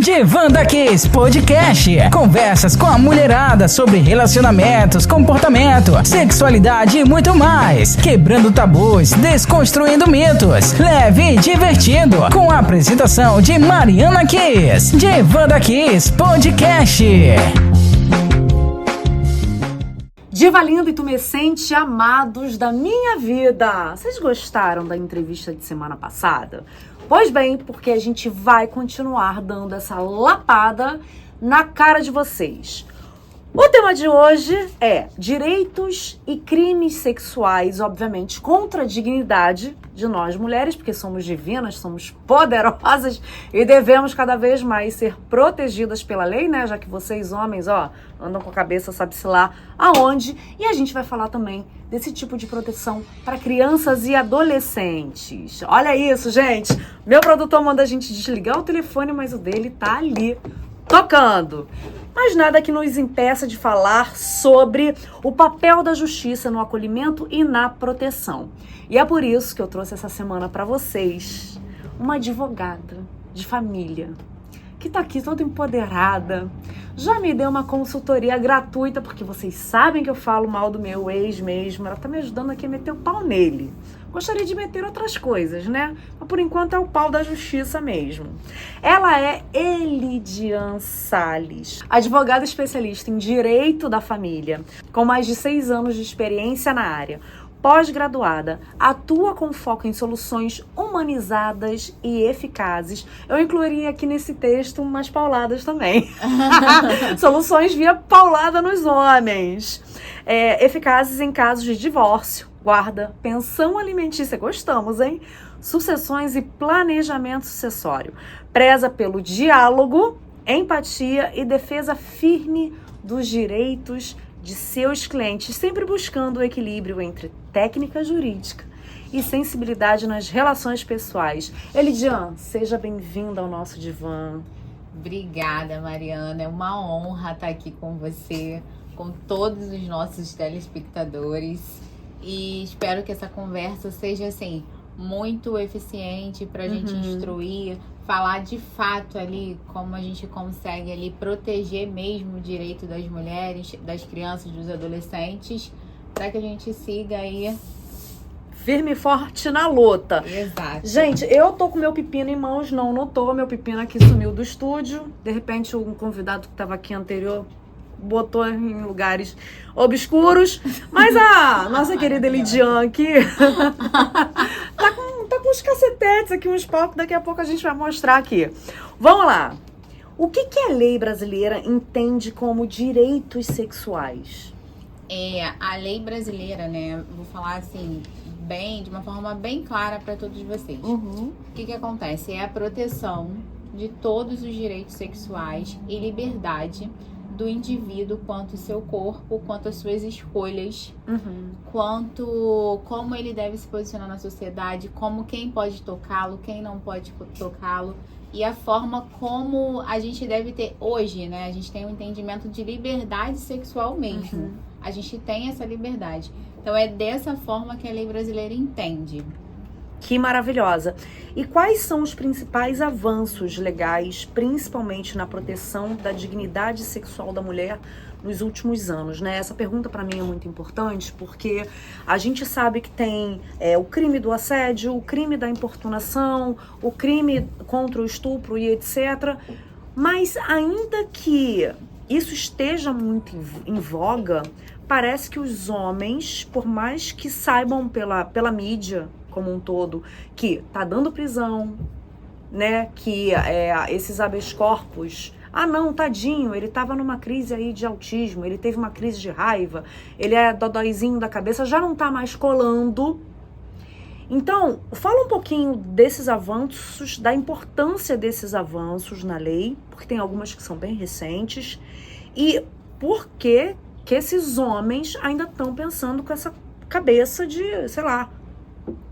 Divanda Kiss Podcast. Conversas com a mulherada sobre relacionamentos, comportamento, sexualidade e muito mais. Quebrando tabus, desconstruindo mitos. Leve e divertido. Com a apresentação de Mariana Kiss. Divanda Kiss Podcast. Diva linda e tumescente, amados da minha vida. Vocês gostaram da entrevista de semana passada? Pois bem, porque a gente vai continuar dando essa lapada na cara de vocês. O tema de hoje é direitos e crimes sexuais, obviamente, contra a dignidade de nós mulheres, porque somos divinas, somos poderosas e devemos cada vez mais ser protegidas pela lei, né? Já que vocês, homens, andam com a cabeça sabe-se lá aonde. E a gente vai falar também desse tipo de proteção para crianças e adolescentes. Olha isso, gente! Meu produtor manda a gente desligar o telefone, mas o dele tá ali, tocando. Mas nada que nos impeça de falar sobre o papel da justiça no acolhimento e na proteção. E é por isso que eu trouxe essa semana para vocês uma advogada de família que tá aqui toda empoderada. Já me deu uma consultoria gratuita, porque vocês sabem que eu falo mal do meu ex mesmo. Ela tá me ajudando aqui a meter o pau nele. Gostaria de meter outras coisas, né? Mas por enquanto é o pau da justiça mesmo. Ela é Elidian Salles, advogada especialista em direito da família, com mais de 6 anos de experiência na área. Pós-graduada, atua com foco em soluções humanizadas e eficazes. Eu incluiria aqui nesse texto umas pauladas também. Soluções via paulada nos homens. Eficazes em casos de divórcio, guarda, pensão alimentícia, gostamos, hein? Sucessões e planejamento sucessório. Preza pelo diálogo, empatia e defesa firme dos direitos de seus clientes, sempre buscando o equilíbrio entre técnica jurídica e sensibilidade nas relações pessoais. Elidian, seja bem-vinda ao nosso divã. Obrigada, Mariana. É uma honra estar aqui com você, com todos os nossos telespectadores. E espero que essa conversa seja, assim, muito eficiente para a gente instruir, falar de fato ali como a gente consegue ali proteger mesmo o direito das mulheres, das crianças, dos adolescentes, para que a gente siga aí firme e forte na luta. Exato. Gente, eu tô com meu pepino em mãos, não tô. Meu pepino aqui sumiu do estúdio. De repente, um convidado que tava aqui anterior botou em lugares obscuros. Mas a nossa querida Elidian aqui tá com uns cacetetes aqui, uns palcos. Daqui a pouco a gente vai mostrar aqui. Vamos lá. O que a lei brasileira entende como direitos sexuais? A lei brasileira, né? Vou falar assim, de uma forma bem clara para todos vocês. O que acontece? É a proteção de todos os direitos sexuais e liberdade do indivíduo quanto ao seu corpo, quanto às suas escolhas, quanto como ele deve se posicionar na sociedade, como quem pode tocá-lo, quem não pode tocá-lo, e a forma como a gente deve ter hoje, né? A gente tem um entendimento de liberdade sexual mesmo. A gente tem essa liberdade. Então é dessa forma que a lei brasileira entende. Que maravilhosa. E quais são os principais avanços legais, principalmente na proteção da dignidade sexual da mulher nos últimos anos, né? Essa pergunta para mim é muito importante porque a gente sabe que tem o crime do assédio, o crime da importunação, o crime contra o estupro e etc. Mas ainda que isso esteja muito em voga, parece que os homens, por mais que saibam pela mídia como um todo, que tá dando prisão, né, que esses habeas corpus, não, tadinho, ele tava numa crise aí de autismo, ele teve uma crise de raiva, ele é dodóizinho da cabeça, já não tá mais colando. Então, fala um pouquinho desses avanços, da importância desses avanços na lei, porque tem algumas que são bem recentes, e por que esses homens ainda estão pensando com essa cabeça de, sei lá,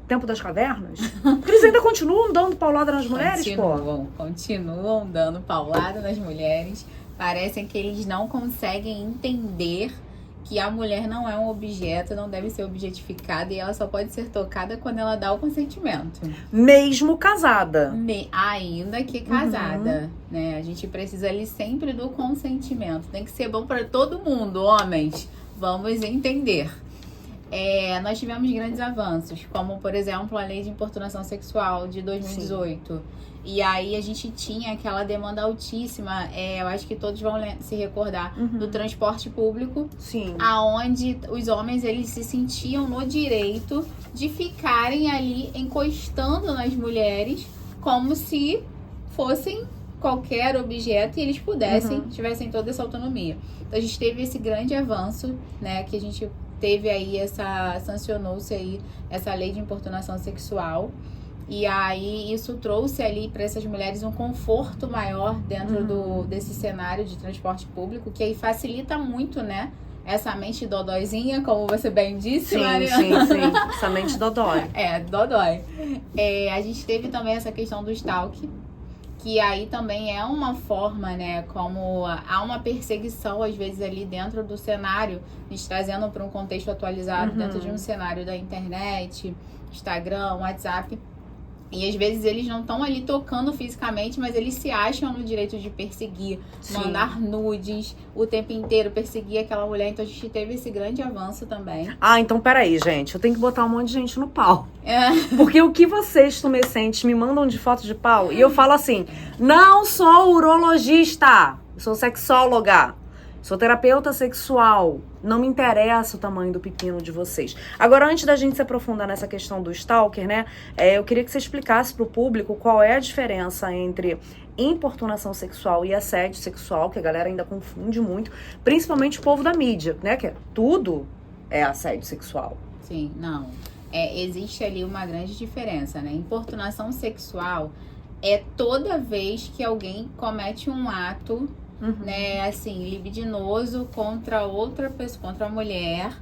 tempo das cavernas? Porque eles ainda continuam dando paulada nas mulheres, Continuam dando paulada nas mulheres. Parecem que eles não conseguem entender que a mulher não é um objeto, não deve ser objetificada e ela só pode ser tocada quando ela dá o consentimento. Mesmo casada. Ainda que casada, né? A gente precisa ali sempre do consentimento. Tem que ser bom para todo mundo, homens. Vamos entender. Nós tivemos grandes avanços, como, por exemplo, a Lei de Importunação Sexual de 2018. Sim. E aí a gente tinha aquela demanda altíssima, eu acho que todos vão se recordar, do transporte público. Sim. Aonde os homens, eles se sentiam no direito de ficarem ali encostando nas mulheres como se fossem qualquer objeto e eles pudessem, tivessem toda essa autonomia. Então a gente teve esse grande avanço, né, que a gente teve aí sancionou-se aí essa lei de importunação sexual. E aí isso trouxe ali para essas mulheres um conforto maior dentro desse cenário de transporte público, que aí facilita muito, né? Essa mente dodóizinha, como você bem disse, Mariana. Sim. Essa mente dodói. Dodói. A gente teve também essa questão do stalk, que aí também é uma forma, né, como há uma perseguição, às vezes, ali dentro do cenário, a gente trazendo para um contexto atualizado, dentro de um cenário da internet, Instagram, WhatsApp. E às vezes eles não estão ali tocando fisicamente, mas eles se acham no direito de perseguir, mandar nudes o tempo inteiro, perseguir aquela mulher. Então a gente teve esse grande avanço também. Então peraí, gente. Eu tenho que botar um monte de gente no pau. Porque o que vocês, tumescentes, me mandam de foto de pau, e eu falo assim, não sou urologista, sou sexóloga. Sou terapeuta sexual. Não me interessa o tamanho do pepino de vocês. Agora, antes da gente se aprofundar nessa questão do stalker, né? Eu queria que você explicasse pro público qual é a diferença entre importunação sexual e assédio sexual, que a galera ainda confunde muito. Principalmente o povo da mídia, né? Que tudo é assédio sexual. Sim, não. Existe ali uma grande diferença, né? Importunação sexual é toda vez que alguém comete um ato... né, assim, libidinoso contra outra pessoa, contra a mulher,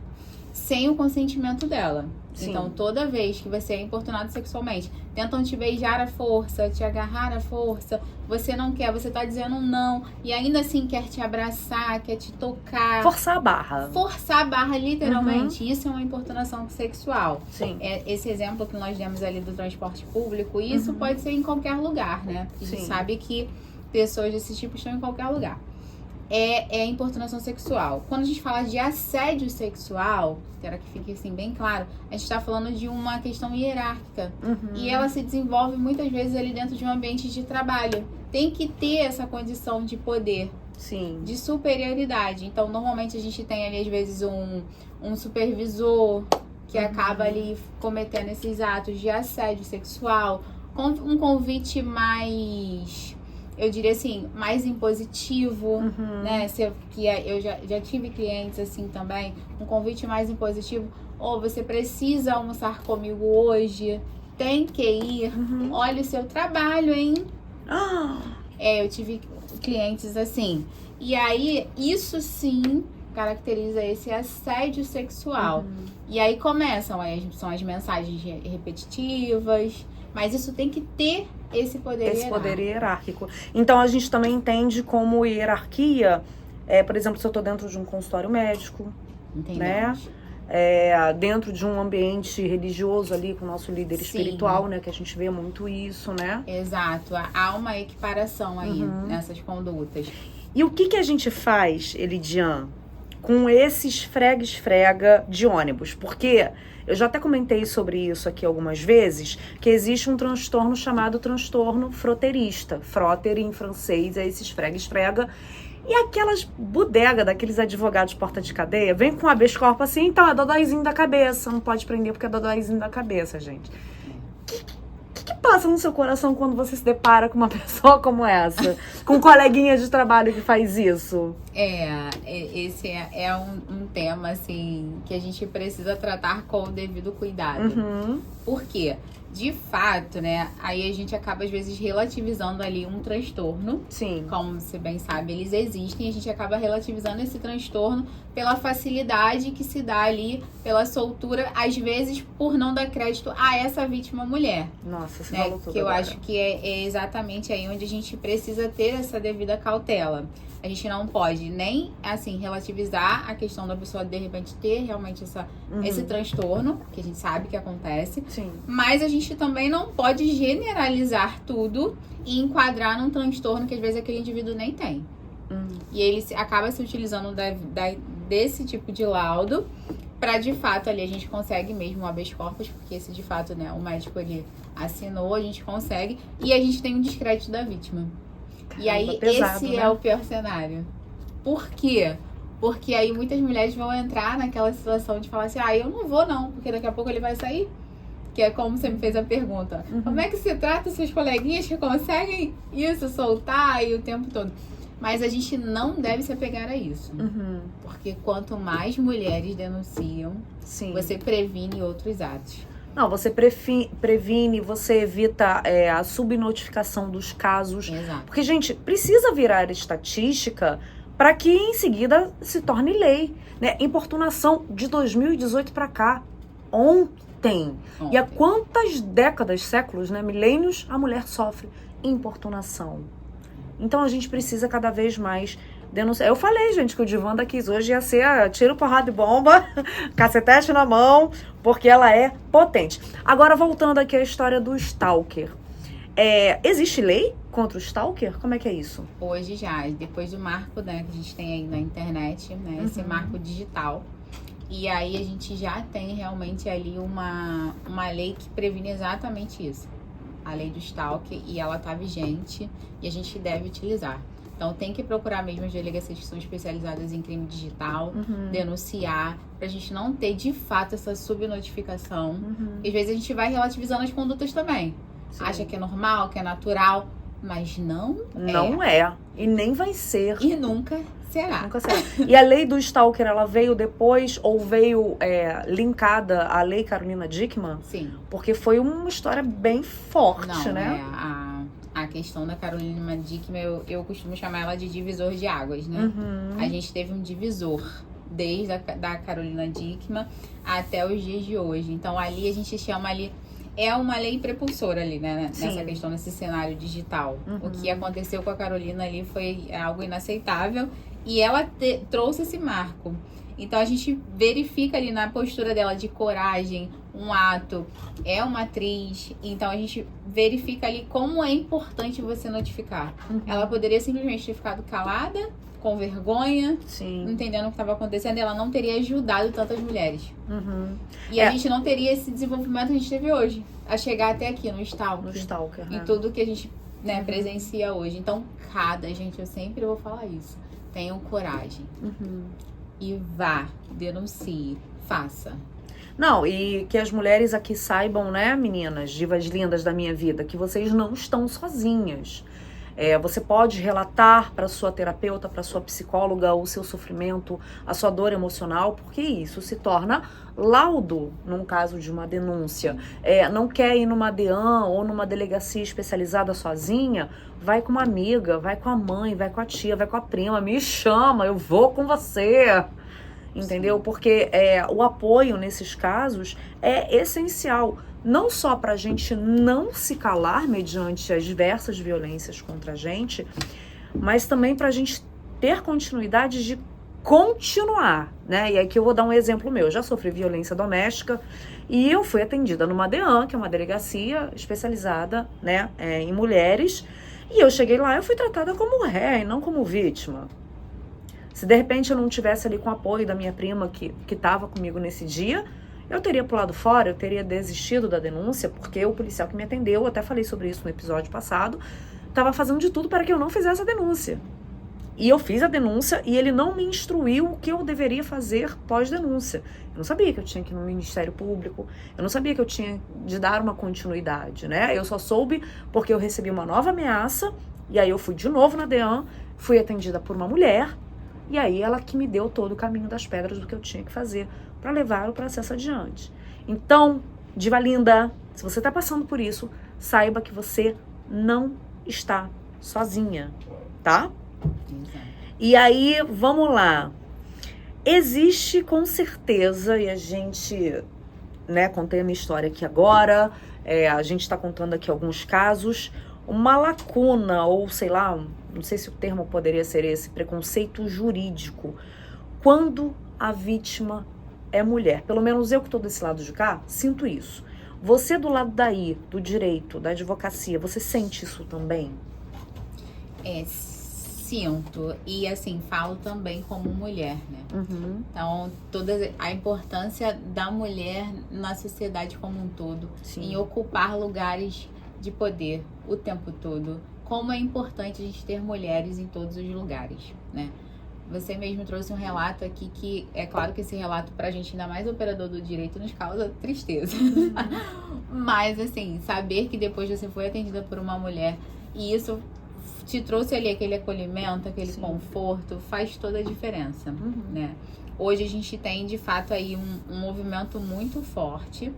sem o consentimento dela. Sim. Então, toda vez que você é importunado sexualmente, tentam te beijar à força, te agarrar à força, você não quer, você tá dizendo não, e ainda assim quer te abraçar, quer te tocar. Forçar a barra. Forçar a barra, literalmente. Isso é uma importunação sexual. Sim. Esse exemplo que nós demos ali do transporte público, isso pode ser em qualquer lugar, né? A gente sabe que pessoas desse tipo estão em qualquer lugar. É importunação sexual. Quando a gente fala de assédio sexual, quero que fique assim bem claro, a gente está falando de uma questão hierárquica. E ela se desenvolve muitas vezes ali dentro de um ambiente de trabalho. Tem que ter essa condição de poder. Sim. De superioridade. Então, normalmente a gente tem ali, às vezes, um supervisor que acaba ali cometendo esses atos de assédio sexual, com um convite mais... eu diria assim, mais impositivo, né? Eu já tive clientes assim também, um convite mais impositivo. Você precisa almoçar comigo hoje, tem que ir, olha o seu trabalho, hein? Eu tive clientes assim. E aí, isso sim caracteriza esse assédio sexual. E aí são as mensagens repetitivas, mas isso tem que ter esse poder hierárquico. Então, a gente também entende como hierarquia, por exemplo, se eu tô dentro de um consultório médico, né? Dentro de um ambiente religioso ali com o nosso líder espiritual, né? Que a gente vê muito isso, né? Exato. Há uma equiparação aí nessas condutas. E o que a gente faz, Elidian, com esse esfrega-esfrega de ônibus? Porque... eu já até comentei sobre isso aqui algumas vezes, que existe um transtorno chamado transtorno froteirista. Frotter em francês é esse esfrega-esfrega. E aquelas bodegas daqueles advogados porta de cadeia, vem com habeas corpus assim, então é dodóizinho da cabeça. Não pode prender porque é dodóizinho da cabeça, gente. O que passa no seu coração quando você se depara com uma pessoa como essa? Com um coleguinha de trabalho que faz isso? Esse é um tema, assim, que a gente precisa tratar com o devido cuidado. Por quê? De fato, né, aí a gente acaba, às vezes, relativizando ali um transtorno. Sim. Como você bem sabe, eles existem, a gente acaba relativizando esse transtorno pela facilidade que se dá ali, pela soltura, às vezes, por não dar crédito a essa vítima mulher. Nossa, você né, falou tudo que eu agora. acho que é exatamente aí onde a gente precisa ter essa devida cautela. A gente não pode nem, assim, relativizar a questão da pessoa, de repente, ter realmente esse transtorno, que a gente sabe que acontece. Sim. Mas a gente também não pode generalizar tudo e enquadrar num transtorno que, às vezes, aquele indivíduo nem tem. E ele acaba se utilizando desse tipo de laudo para, de fato, ali a gente consegue mesmo o habeas corpus, porque esse, de fato, né, o médico, ele assinou, a gente consegue, e a gente tem um descrédito da vítima. E aí, pesado, esse né? é o pior cenário. Por quê? Porque aí muitas mulheres vão entrar naquela situação de falar assim, eu não vou não, porque daqui a pouco ele vai sair. Que é como você me fez a pergunta. Como é que se trata os seus coleguinhas que conseguem isso, soltar aí o tempo todo? Mas a gente não deve se apegar a isso. Porque quanto mais mulheres denunciam, Sim. você previne outros atos. Não, você previne, você evita a subnotificação dos casos. Exato. Porque, gente, precisa virar estatística para que em seguida se torne lei. Né? Importunação de 2018 para cá. Ontem. E há quantas décadas, séculos, né, milênios, a mulher sofre importunação. Então a gente precisa cada vez mais denunciar. Eu falei, gente, que o Divã da Kiss hoje ia ser tiro, porrada e bomba, cacetete na mão, porque ela é potente. Agora, voltando aqui à história do stalker. Existe lei contra o stalker? Como é que é isso? Hoje já, depois do marco, né, que a gente tem aí na internet, né, esse marco digital. E aí a gente já tem realmente ali uma lei que previne exatamente isso. A lei do stalker, e ela tá vigente e a gente deve utilizar. Então tem que procurar mesmo as delegacias que são especializadas em crime digital, denunciar, pra gente não ter de fato essa subnotificação. E às vezes a gente vai relativizando as condutas também. Sim. Acha que é normal, que é natural, mas não é. Não é. E nem vai ser. E nunca será. Nunca será. E a lei do stalker, ela veio depois ou veio linkada à lei Carolina Dickmann? Sim. Porque foi uma história bem forte, Não, né? A questão da Carolina Dickmann, eu costumo chamar ela de divisor de águas, né? A gente teve um divisor desde da Carolina Dickmann até os dias de hoje. Então ali a gente chama ali, é uma lei prepulsora ali, né? Sim. Nessa questão, nesse cenário digital. O que aconteceu com a Carolina ali foi algo inaceitável e ela trouxe esse marco. Então a gente verifica ali na postura dela de coragem, um ato, é uma atriz, então a gente verifica ali como é importante você notificar. Ela poderia simplesmente ter ficado calada, com vergonha, Sim. entendendo o que estava acontecendo, e ela não teria ajudado tantas mulheres. E a gente não teria esse desenvolvimento que a gente teve hoje, a chegar até aqui no stalker. No stalker, E né? tudo que a gente, né, presencia hoje. Então, gente, eu sempre vou falar isso. Tenham coragem. E vá, denuncie, faça. Não, e que as mulheres aqui saibam, né, meninas, divas lindas da minha vida, que vocês não estão sozinhas. Você pode relatar para sua terapeuta, para sua psicóloga o seu sofrimento, a sua dor emocional, porque isso se torna laudo num caso de uma denúncia. Não quer ir numa DEAN ou numa delegacia especializada sozinha? Vai com uma amiga, vai com a mãe, vai com a tia, vai com a prima, me chama, eu vou com você. Entendeu? Porque o apoio nesses casos é essencial. Não só para a gente não se calar mediante as diversas violências contra a gente, mas também para a gente ter continuidade de continuar, né? E aqui eu vou dar um exemplo meu. Eu já sofri violência doméstica e eu fui atendida numa DEAN, que é uma delegacia especializada, né, em mulheres. E eu cheguei lá, eu fui tratada como ré e não como vítima. Se de repente eu não tivesse ali com o apoio da minha prima que estava comigo nesse dia, eu teria pulado fora, eu teria desistido da denúncia, porque o policial que me atendeu, eu até falei sobre isso no episódio passado, estava fazendo de tudo para que eu não fizesse a denúncia. E eu fiz a denúncia e ele não me instruiu o que eu deveria fazer pós-denúncia. Eu não sabia que eu tinha que ir no Ministério Público, eu não sabia que eu tinha de dar uma continuidade, né? Eu só soube porque eu recebi uma nova ameaça, e aí eu fui de novo na DEAN, fui atendida por uma mulher, e aí ela que me deu todo o caminho das pedras do que eu tinha que fazer para levar o processo adiante. Então, diva linda, se você está passando por isso, saiba que você não está sozinha, tá? E aí, vamos lá. Existe com certeza, e a gente, né, contei a minha história aqui agora, a gente está contando aqui alguns casos, uma lacuna ou, sei lá, não sei se o termo poderia ser esse, preconceito jurídico, quando a vítima é mulher. Pelo menos eu que estou desse lado de cá, sinto isso. Você do lado daí, do direito, da advocacia, você sente isso também? Sinto. E assim, falo também como mulher, né? Então, toda a importância da mulher na sociedade como um todo, em ocupar lugares de poder o tempo todo. Como é importante a gente ter mulheres em todos os lugares, né? Você mesmo trouxe um relato aqui que, é claro que esse relato pra gente, ainda mais operador do direito, nos causa tristeza. Mas, assim, saber que depois você foi atendida por uma mulher e isso te trouxe ali aquele acolhimento, aquele conforto, faz toda a diferença, né? Hoje a gente tem, de fato, aí um movimento muito forte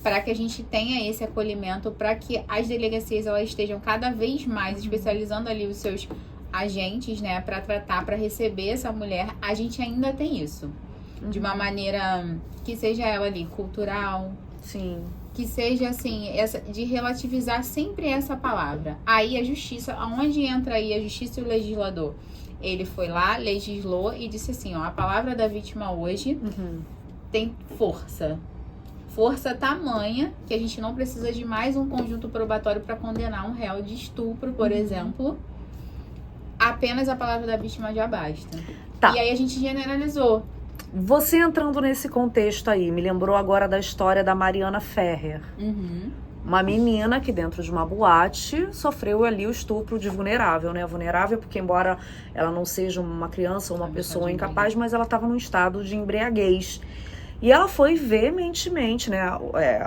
para que a gente tenha esse acolhimento, para que as delegacias elas estejam cada vez mais especializando ali os seus agentes, né, para tratar, para receber essa mulher. A gente ainda tem isso, de uma maneira que seja ela ali cultural, que seja assim, essa, de relativizar sempre essa palavra. Aí a justiça, aonde entra aí a justiça e o legislador? Ele foi lá, legislou e disse assim, ó, a palavra da vítima hoje tem força tamanha que a gente não precisa de mais um conjunto probatório para condenar um réu de estupro, por exemplo. Apenas a palavra da vítima já basta. Tá. E aí a gente generalizou. Você entrando nesse contexto aí, me lembrou agora da história da Mariana Ferrer. Uma menina que dentro de uma boate sofreu ali o estupro de vulnerável, né? Vulnerável porque embora ela não seja uma criança ou uma pessoa incapaz, mas ela estava num estado de embriaguez. E ela foi veementemente, né?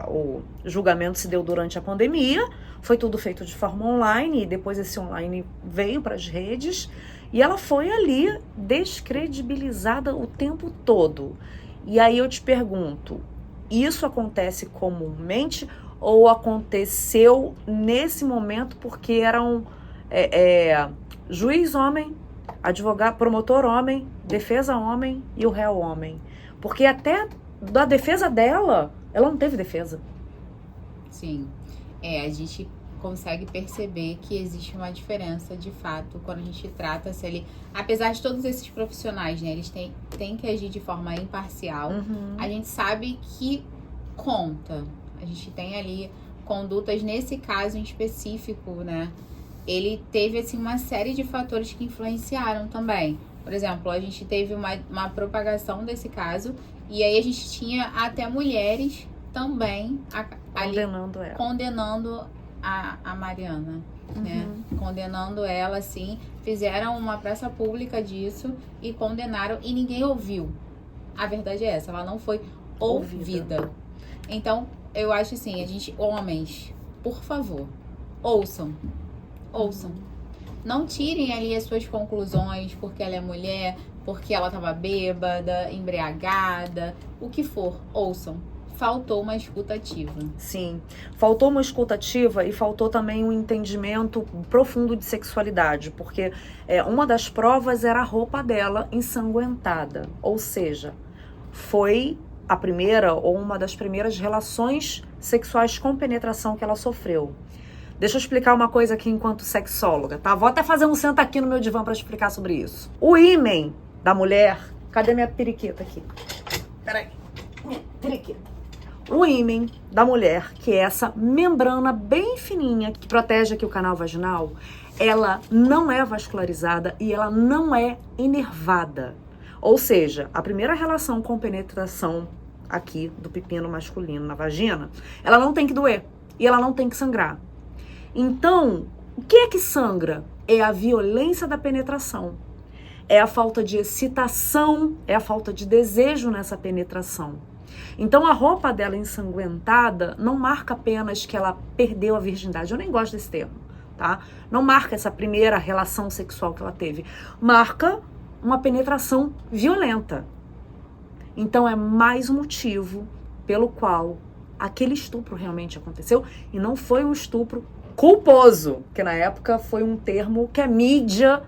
O julgamento se deu durante a pandemia, foi tudo feito de forma online, e depois esse online veio para as redes, e ela foi ali descredibilizada o tempo todo. E aí eu te pergunto, isso acontece comumente ou aconteceu nesse momento porque eram juiz homem, advogado, promotor homem, defesa homem e o réu homem? Porque até da defesa dela, ela não teve defesa. Sim. A gente consegue perceber que existe uma diferença, de fato, quando a gente trata-se ali. Apesar de todos esses profissionais, né? Eles têm que agir de forma imparcial. A gente sabe que conta. A gente tem ali condutas, nesse caso em específico, né? Ele teve, assim, uma série de fatores que influenciaram também. Por exemplo, a gente teve uma propagação desse caso e aí a gente tinha até mulheres também condenando a Mariana, né? Condenando ela, assim, fizeram uma praça pública disso e condenaram e ninguém ouviu. A verdade é essa, ela não foi ouvida. Então, eu acho assim, homens, por favor, ouçam. Não tirem ali as suas conclusões porque ela é mulher, porque ela estava bêbada, embriagada, o que for, ouçam. Faltou uma escuta ativa. Sim, faltou uma escuta ativa e faltou também um entendimento profundo de sexualidade, porque uma das provas era a roupa dela ensanguentada, ou seja, foi a primeira ou uma das primeiras relações sexuais com penetração que ela sofreu. Deixa eu explicar uma coisa aqui enquanto sexóloga, tá? Vou até fazer um senta aqui no meu divã para explicar sobre isso. O ímen da mulher... Cadê minha periquita aqui? Peraí. Periquita. O ímen da mulher, que é essa membrana bem fininha que protege aqui o canal vaginal, ela não é vascularizada e ela não é inervada. Ou seja, a primeira relação com penetração aqui do pepino masculino na vagina, ela não tem que doer e ela não tem que sangrar. Então, o que é que sangra? É a violência da penetração. É a falta de excitação, é a falta de desejo nessa penetração. Então, a roupa dela ensanguentada não marca apenas que ela perdeu a virgindade. Eu nem gosto desse termo, tá? Não marca essa primeira relação sexual que ela teve. Marca uma penetração violenta. Então, é mais um motivo pelo qual aquele estupro realmente aconteceu e não foi um estupro culposo, que na época foi um termo que a mídia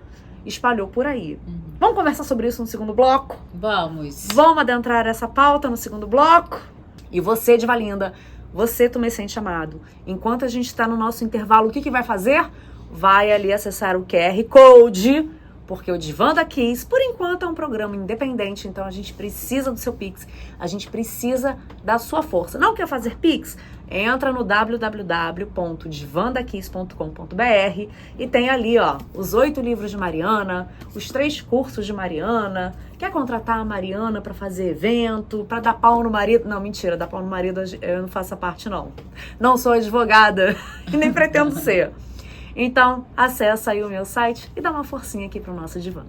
espalhou por aí. Vamos conversar sobre isso no segundo bloco? Vamos adentrar essa pauta no segundo bloco? E você, Diva Linda, você tumescente amado, enquanto a gente está no nosso intervalo, o que vai fazer? vai ali acessar o QR Code, porque o Divã da Kiss, por enquanto, é um programa independente, então a gente precisa do seu Pix, a gente precisa da sua força. Não quer fazer Pix? Entra no www.divandakiss.com.br e tem ali, ó, os 8 livros de Mariana, os 3 cursos de Mariana. Quer contratar a Mariana para fazer evento, para dar pau no marido? Não, mentira, dar pau no marido eu não faço a parte, não. Não sou advogada e nem pretendo ser. Então, acessa aí o meu site e dá uma forcinha aqui pro nosso divã.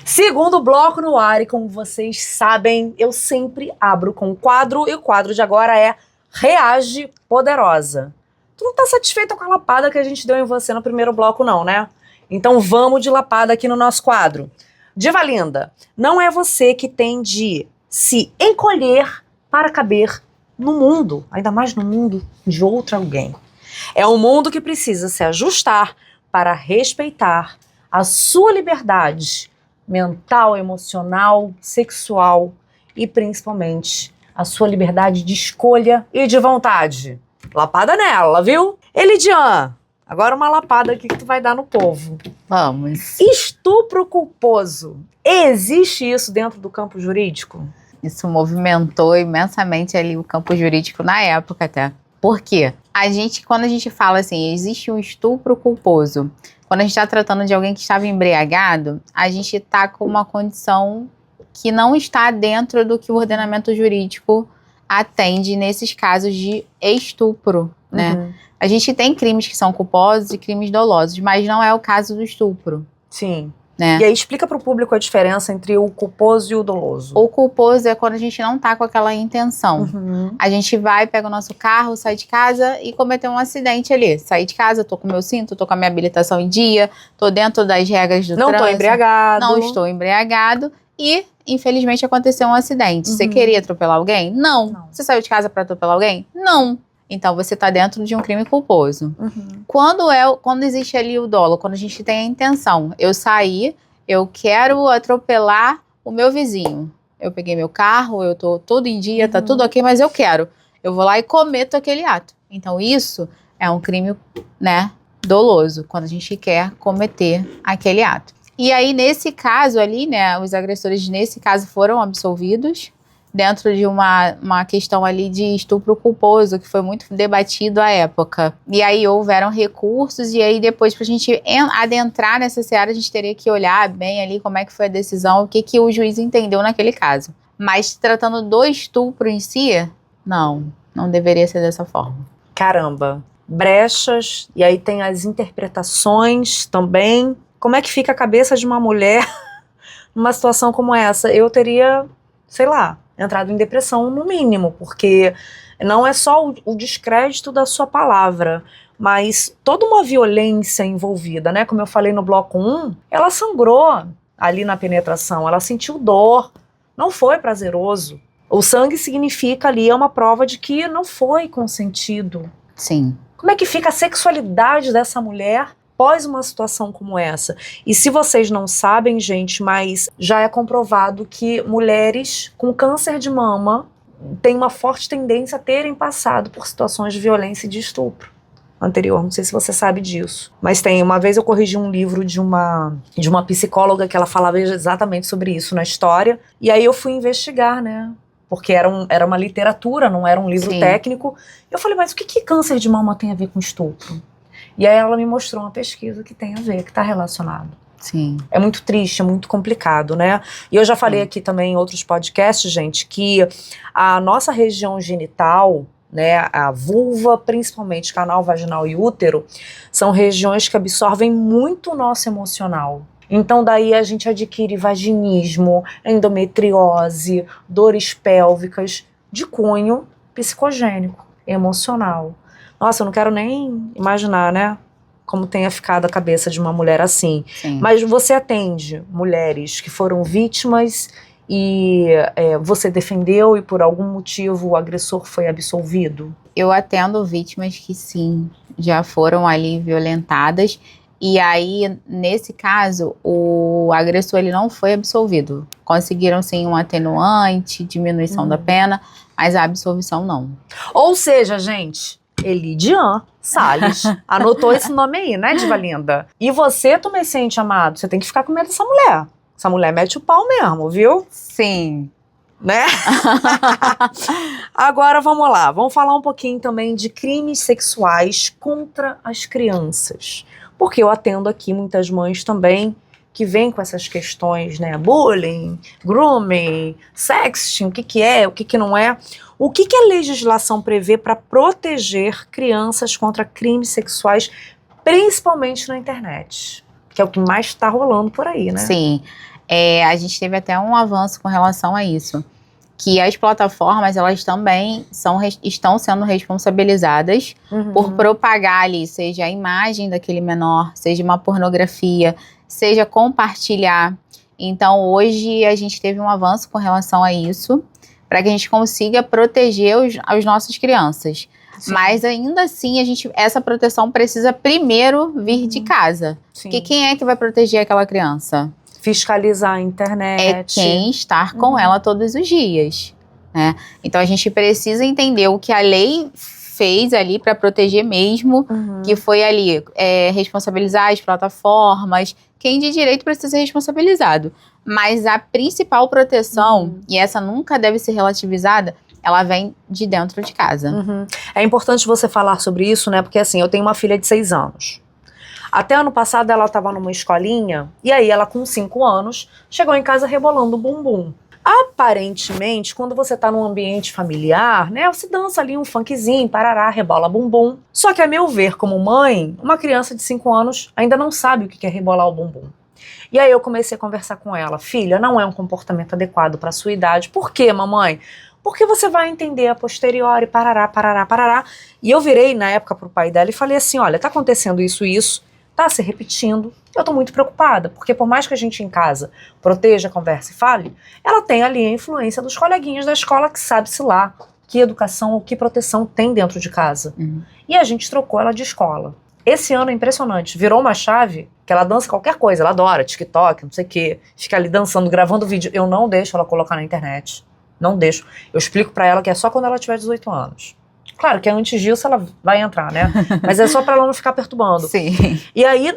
Segundo bloco no ar, e como vocês sabem, eu sempre abro com um quadro, e o quadro de agora é Reage Poderosa. Tu não tá satisfeita com a lapada que a gente deu em você no primeiro bloco, não, né? Então vamos de lapada aqui no nosso quadro. Diva linda, não é você que tem de se encolher para caber no mundo, ainda mais no mundo de outro alguém. É um mundo que precisa se ajustar para respeitar a sua liberdade mental, emocional, sexual e principalmente a sua liberdade de escolha e de vontade. Lapada nela, viu? Elidian, agora uma lapada aqui que tu vai dar no povo. Vamos. Estupro culposo. Existe isso dentro do campo jurídico? Isso movimentou imensamente ali o campo jurídico na época até. Por quê? Quando a gente fala assim, existe um estupro culposo, quando a gente está tratando de alguém que estava embriagado, a gente está com uma condição que não está dentro do que o ordenamento jurídico atende nesses casos de estupro, né? Uhum. A gente tem crimes que são culposos e crimes dolosos, mas não é o caso do estupro. Sim. Né? E aí explica para o público a diferença entre o culposo e o doloso. O culposo é quando a gente não tá com aquela intenção. Uhum. A gente vai, pega o nosso carro, sai de casa e cometeu um acidente ali. Saí de casa, tô com meu cinto, tô com a minha habilitação em dia, tô dentro das regras do trânsito. Não tô embriagado. Não estou embriagado e, infelizmente, aconteceu um acidente. Você queria atropelar alguém? Não. Você saiu de casa para atropelar alguém? Não. Então, você tá dentro de um crime culposo. Uhum. Quando existe ali o dolo, quando a gente tem a intenção, eu saí, eu quero atropelar o meu vizinho. Eu peguei meu carro, eu tô todo em dia, tá tudo ok, mas eu quero. Eu vou lá e cometo aquele ato. Então, isso é um crime, né, doloso, quando a gente quer cometer aquele ato. E aí, nesse caso ali, né, os agressores nesse caso foram absolvidos, dentro de uma questão ali de estupro culposo, que foi muito debatido à época. E aí houveram recursos, e aí depois, pra gente adentrar nessa seara, a gente teria que olhar bem ali como é que foi a decisão, o que o juiz entendeu naquele caso. Mas tratando do estupro em si, não deveria ser dessa forma. Caramba, brechas, e aí tem as interpretações também. Como é que fica a cabeça de uma mulher numa situação como essa? Eu teria, sei lá, entrado em depressão no mínimo, porque não é só o descrédito da sua palavra, mas toda uma violência envolvida, né? Como eu falei no bloco 1, ela sangrou ali na penetração, ela sentiu dor, não foi prazeroso. O sangue significa ali, é uma prova de que não foi consentido. Sim. Como é que fica a sexualidade dessa mulher após uma situação como essa? E se vocês não sabem, gente, mas já é comprovado que mulheres com câncer de mama têm uma forte tendência a terem passado por situações de violência e de estupro anterior. Não sei se você sabe disso. Mas uma vez eu corrigi um livro de uma psicóloga que ela falava exatamente sobre isso na história, e aí eu fui investigar, né? Porque era uma literatura, não era um livro técnico. Eu falei, mas o que câncer de mama tem a ver com estupro? E aí ela me mostrou uma pesquisa que tem a ver, que está relacionado. Sim. É muito triste, é muito complicado, né? E eu já falei aqui também em outros podcasts, gente, que a nossa região genital, né, a vulva, principalmente canal vaginal e útero, são regiões que absorvem muito o nosso emocional. Então daí a gente adquire vaginismo, endometriose, dores pélvicas de cunho psicogênico, emocional. Nossa, eu não quero nem imaginar, né, como tenha ficado a cabeça de uma mulher assim. Sim. Mas você atende mulheres que foram vítimas e você defendeu e por algum motivo o agressor foi absolvido? Eu atendo vítimas que sim, já foram ali violentadas. E aí, nesse caso, o agressor ele não foi absolvido. Conseguiram sim um atenuante, diminuição da pena, mas a absolvição não. Ou seja, gente, Elidian Salles. Anotou esse nome aí, né, diva linda? E você, tumescente amado, você tem que ficar com medo dessa mulher. Essa mulher mete o pau mesmo, viu? Sim. Né? Agora vamos lá, vamos falar um pouquinho também de crimes sexuais contra as crianças. Porque eu atendo aqui muitas mães também que vêm com essas questões, né? Bullying, grooming, sexting, o que é, o que não é. O que a legislação prevê para proteger crianças contra crimes sexuais, principalmente na internet? Que é o que mais está rolando por aí, né? Sim. A gente teve até um avanço com relação a isso. Que as plataformas, elas também estão sendo responsabilizadas por propagar ali, seja a imagem daquele menor, seja uma pornografia, seja compartilhar. Então, hoje, a gente teve um avanço com relação a isso, para que a gente consiga proteger as nossas crianças. Sim. Mas, ainda assim, essa proteção precisa primeiro vir de casa. Sim. Porque quem é que vai proteger aquela criança? Fiscalizar a internet. É quem estar com ela todos os dias, né? Então a gente precisa entender o que a lei fez ali para proteger mesmo, que foi ali responsabilizar as plataformas. Quem de direito precisa ser responsabilizado. Mas a principal proteção, e essa nunca deve ser relativizada, ela vem de dentro de casa. É importante você falar sobre isso, né? Porque assim, eu tenho uma filha de 6 anos. Até ano passado ela estava numa escolinha, e aí ela com 5 anos, chegou em casa rebolando o bumbum. Aparentemente, quando você tá num ambiente familiar, né, você dança ali um funkzinho, parará, rebola bumbum. Só que, a meu ver, como mãe, uma criança de 5 anos ainda não sabe o que é rebolar o bumbum. E aí eu comecei a conversar com ela. Filha, não é um comportamento adequado para sua idade. Por quê, mamãe? Porque você vai entender a posteriori, parará, parará, parará. E eu virei na época pro pai dela e falei assim, olha, tá acontecendo isso e isso, tá se repetindo, eu tô muito preocupada, porque por mais que a gente em casa proteja, converse e fale, ela tem ali a influência dos coleguinhas da escola que sabe-se lá que educação ou que proteção tem dentro de casa. E a gente trocou ela de escola. Esse ano é impressionante, virou uma chave que ela dança qualquer coisa, ela adora TikTok, não sei o quê, fica ali dançando, gravando vídeo, eu não deixo ela colocar na internet, não deixo. Eu explico pra ela que é só quando ela tiver 18 anos. Claro que antes disso ela vai entrar, né? Mas é só pra ela não ficar perturbando. Sim. E aí,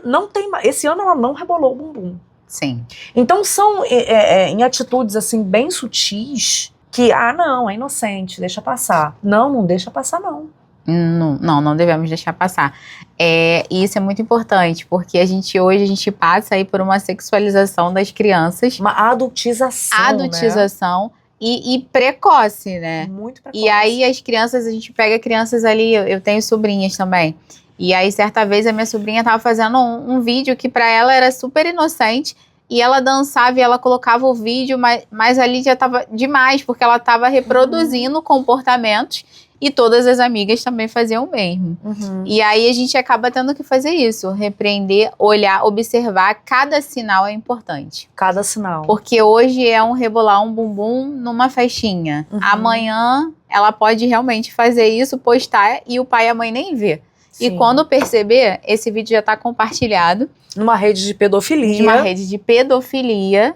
esse ano ela não rebolou o bumbum. Sim. Então são em atitudes assim bem sutis que, não, é inocente, deixa passar. Não deixa passar não. Não devemos deixar passar. E isso é muito importante, porque hoje a gente passa aí por uma sexualização das crianças. Uma adultização, né? E precoce, né? Muito precoce. E aí a gente pega crianças ali, eu tenho sobrinhas também. E aí certa vez a minha sobrinha tava fazendo um vídeo que pra ela era super inocente. E ela dançava e ela colocava o vídeo, mas ali já tava demais, porque ela tava reproduzindo comportamentos. E todas as amigas também faziam o mesmo. E aí a gente acaba tendo que fazer isso. Repreender, olhar, observar. Cada sinal é importante. Cada sinal. Porque hoje é rebolar um bumbum numa festinha. Amanhã ela pode realmente fazer isso, postar e o pai e a mãe nem vê. Sim. E quando perceber, esse vídeo já está compartilhado. Numa rede de pedofilia.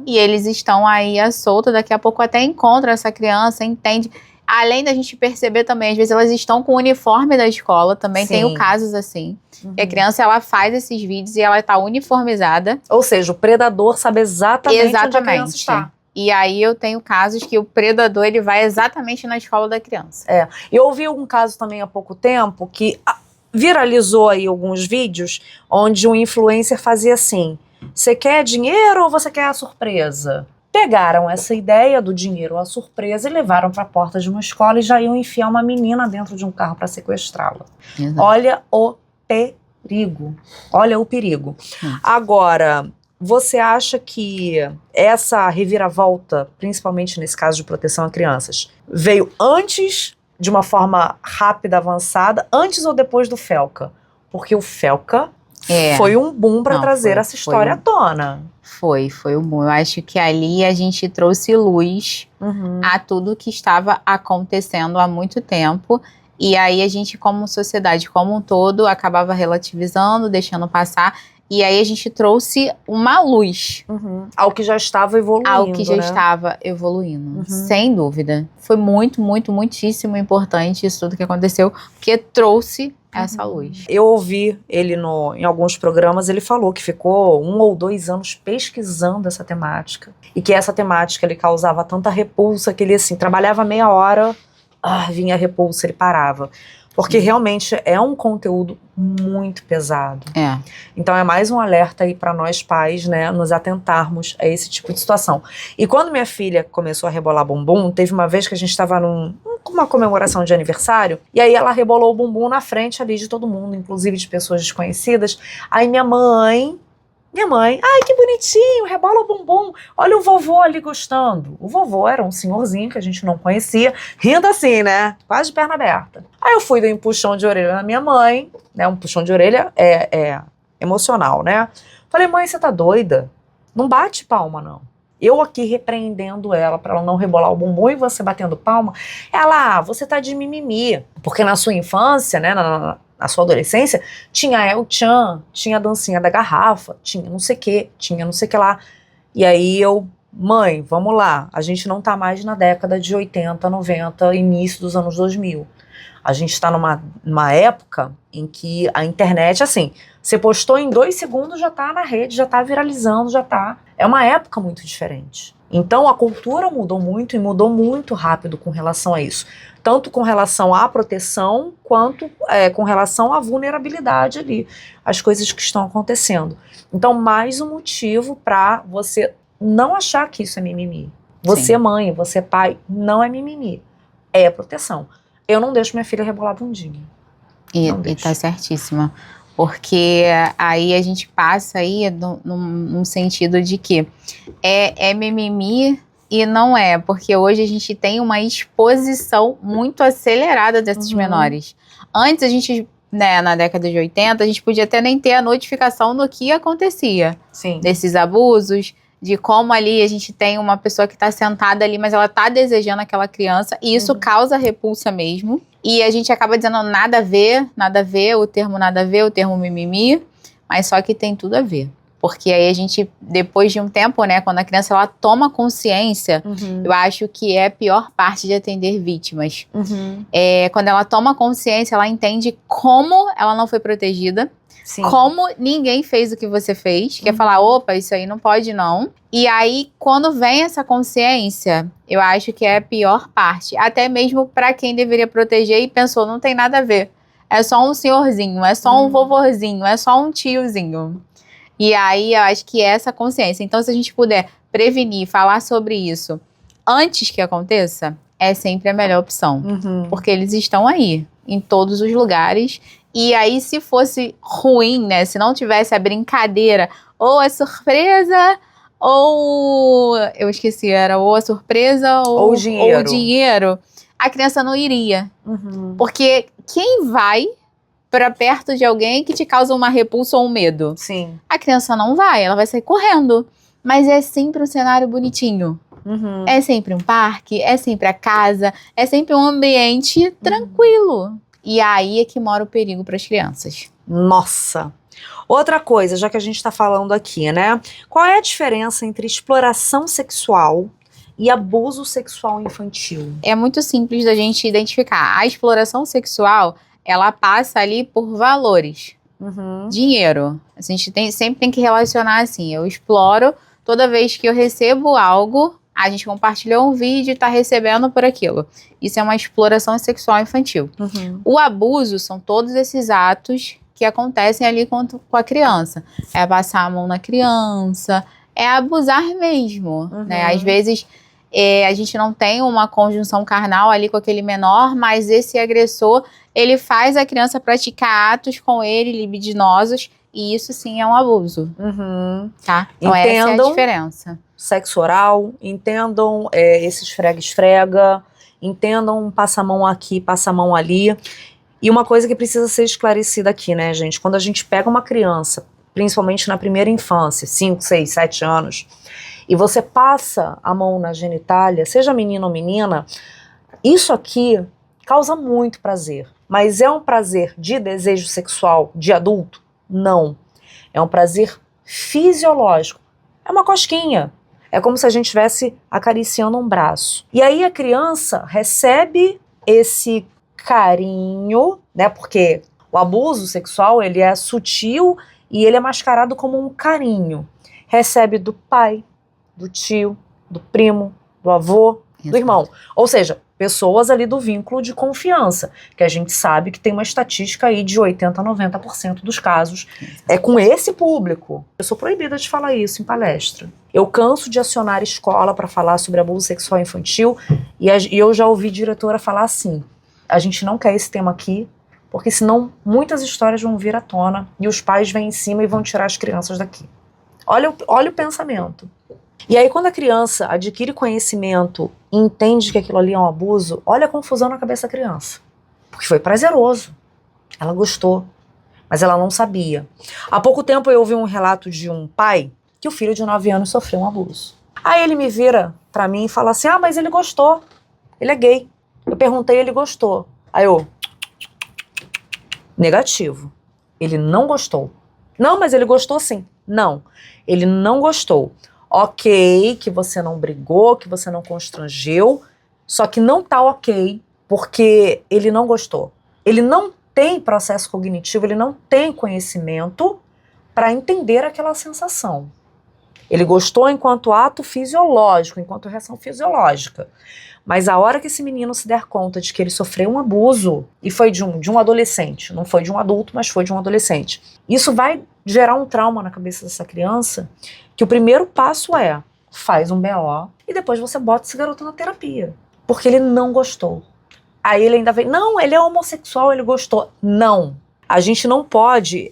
E eles estão aí à solta. Daqui a pouco até encontra essa criança, entende. Além da gente perceber também, às vezes elas estão com o uniforme da escola, também tenho casos assim. E a criança, ela faz esses vídeos e ela está uniformizada. Ou seja, o predador sabe exatamente onde a criança está. E aí eu tenho casos que o predador, ele vai exatamente na escola da criança. Eu ouvi um caso também há pouco tempo que viralizou aí alguns vídeos onde um influencer fazia assim, você quer dinheiro ou você quer a surpresa? Pegaram essa ideia do dinheiro ou a surpresa e levaram para a porta de uma escola e já iam enfiar uma menina dentro de um carro para sequestrá-la. Olha o perigo. Olha o perigo. Agora, você acha que essa reviravolta, principalmente nesse caso de proteção a crianças, veio antes, de uma forma rápida, avançada, antes ou depois do Felca? Porque o Felca foi um boom para trazer essa história à tona. Foi um boom. Eu acho que ali a gente trouxe luz a tudo que estava acontecendo há muito tempo. E aí a gente, como sociedade como um todo, acabava relativizando, deixando passar. E aí a gente trouxe uma luz. Ao que já estava evoluindo, Ao que já né? estava evoluindo, sem dúvida. Foi muito, muitíssimo importante isso tudo que aconteceu, porque trouxe essa luz. Eu ouvi ele em alguns programas, ele falou que ficou 1 ou 2 anos pesquisando essa temática. E que essa temática lhe causava tanta repulsa que ele, assim, trabalhava meia hora, vinha a repulsa, ele parava. Porque realmente é um conteúdo muito pesado. Então é mais um alerta aí para nós pais, né, nos atentarmos a esse tipo de situação. E quando minha filha começou a rebolar bumbum, teve uma vez que a gente estava numa comemoração de aniversário, e aí ela rebolou o bumbum na frente ali de todo mundo, inclusive de pessoas desconhecidas. Aí minha mãe, ai, que bonitinho, rebola o bumbum, olha o vovô ali gostando. O vovô era um senhorzinho que a gente não conhecia, rindo assim, né, quase de perna aberta. Aí eu fui dar um puxão de orelha na minha mãe, né, um puxão de orelha é emocional, né. Falei, mãe, você tá doida? Não bate palma, não. Eu aqui repreendendo ela pra ela não rebolar o bumbum e você batendo palma. Ela, você tá de mimimi. Porque na sua infância, né, na sua adolescência, tinha El-chan, tinha a dancinha da garrafa, tinha não sei o que lá. E aí mãe, vamos lá, a gente não tá mais na década de 80, 90, início dos anos 2000. A gente tá numa época em que a internet, assim, você postou em 2 segundos, já tá na rede, já tá viralizando, já tá... É uma época muito diferente. Então a cultura mudou muito e mudou muito rápido com relação a isso. Tanto com relação à proteção, quanto com relação à vulnerabilidade ali, as coisas que estão acontecendo. Então, mais um motivo para você não achar que isso é mimimi. Você, mãe, você, pai, não é mimimi. É proteção. Eu não deixo minha filha rebolar bundinha. E tá certíssima. Porque aí a gente passa aí num sentido de que é mimimi e não é, porque hoje a gente tem uma exposição muito acelerada desses menores. Antes a gente, né, na década de 80, a gente podia até nem ter a notificação do que acontecia. Desses abusos, de como ali a gente tem uma pessoa que tá sentada ali, mas ela tá desejando aquela criança, e isso causa repulsa mesmo. E a gente acaba dizendo nada a ver, o termo mimimi, mas só que tem tudo a ver. Porque aí a gente, depois de um tempo, né, quando a criança ela toma consciência, eu acho que é a pior parte de atender vítimas. Quando ela toma consciência, ela entende como ela não foi protegida, como ninguém fez o que você fez, que é falar, opa, isso aí não pode não. E aí, quando vem essa consciência, eu acho que é a pior parte. Até mesmo para quem deveria proteger e pensou, não tem nada a ver. É só um senhorzinho, é só um vovozinho, é só um tiozinho. E aí, eu acho que é essa consciência. Então, se a gente puder prevenir, falar sobre isso antes que aconteça, é sempre a melhor opção. Porque eles estão aí, em todos os lugares. E aí, se fosse ruim, né? Se não tivesse a brincadeira, ou a surpresa, ou... Eu esqueci, era ou a surpresa, ou o dinheiro. A criança não iria. Porque quem vai pra perto de alguém que te causa uma repulsa ou um medo? A criança não vai, ela vai sair correndo. Mas é sempre um cenário bonitinho. É sempre um parque, é sempre a casa, é sempre um ambiente tranquilo. E aí é que mora o perigo para as crianças. Nossa! Outra coisa, já que a gente tá falando aqui, né? Qual é a diferença entre exploração sexual e abuso sexual infantil? É muito simples da gente identificar. A exploração sexual, ela passa ali por valores. Dinheiro. A gente sempre tem que relacionar assim. Eu exploro toda vez que eu recebo algo, a gente compartilhou um vídeo e tá recebendo por aquilo. Isso é uma exploração sexual infantil. O abuso são todos esses atos que acontecem ali com a criança. É passar a mão na criança, é abusar mesmo, né? Às vezes a gente não tem uma conjunção carnal ali com aquele menor, mas esse agressor, ele faz a criança praticar atos com ele libidinosos, e isso sim é um abuso. Tá? Então essa é a diferença. Sexo oral, entendam esse esfrega-esfrega, entendam passa a mão aqui, passa a mão ali. E uma coisa que precisa ser esclarecida aqui, né, gente? Quando a gente pega uma criança, principalmente na primeira infância, 5, 6, 7 anos, e você passa a mão na genitália, seja menino ou menina, isso aqui causa muito prazer. Mas é um prazer de desejo sexual de adulto? Não. É um prazer fisiológico. É uma cosquinha. É como se a gente estivesse acariciando um braço. E aí a criança recebe esse carinho, né? Porque o abuso sexual, ele é sutil e ele é mascarado como um carinho. Recebe do pai, do tio, do primo, do avô, do irmão. Ou seja, pessoas ali do vínculo de confiança, que a gente sabe que tem uma estatística aí de 80% a 90% dos casos. É com esse público. Eu sou proibida de falar isso em palestra. Eu canso de acionar escola para falar sobre abuso sexual infantil e eu já ouvi diretora falar assim, a gente não quer esse tema aqui, porque senão muitas histórias vão vir à tona e os pais vêm em cima e vão tirar as crianças daqui. Olha o pensamento. E aí quando a criança adquire conhecimento e entende que aquilo ali é um abuso, olha a confusão na cabeça da criança. Porque foi prazeroso. Ela gostou, mas ela não sabia. Há pouco tempo eu ouvi um relato de um pai que o filho de 9 anos sofreu um abuso. Aí ele me vira pra mim e fala assim, mas ele gostou, ele é gay. Eu perguntei, ele gostou. Aí eu, negativo, ele não gostou. Não, mas ele gostou sim. Não, ele não gostou. Ok, que você não brigou, que você não constrangeu, só que não tá ok, porque ele não gostou. Ele não tem processo cognitivo, ele não tem conhecimento para entender aquela sensação. Ele gostou enquanto ato fisiológico, enquanto reação fisiológica. Mas a hora que esse menino se der conta de que ele sofreu um abuso, e foi de um adolescente, não foi de um adulto, mas foi de um adolescente, isso vai gerar um trauma na cabeça dessa criança, que o primeiro passo é, faz um BO, e depois você bota esse garoto na terapia, porque ele não gostou. Aí ele ainda vem, não, ele é homossexual, ele gostou. Não, a gente não pode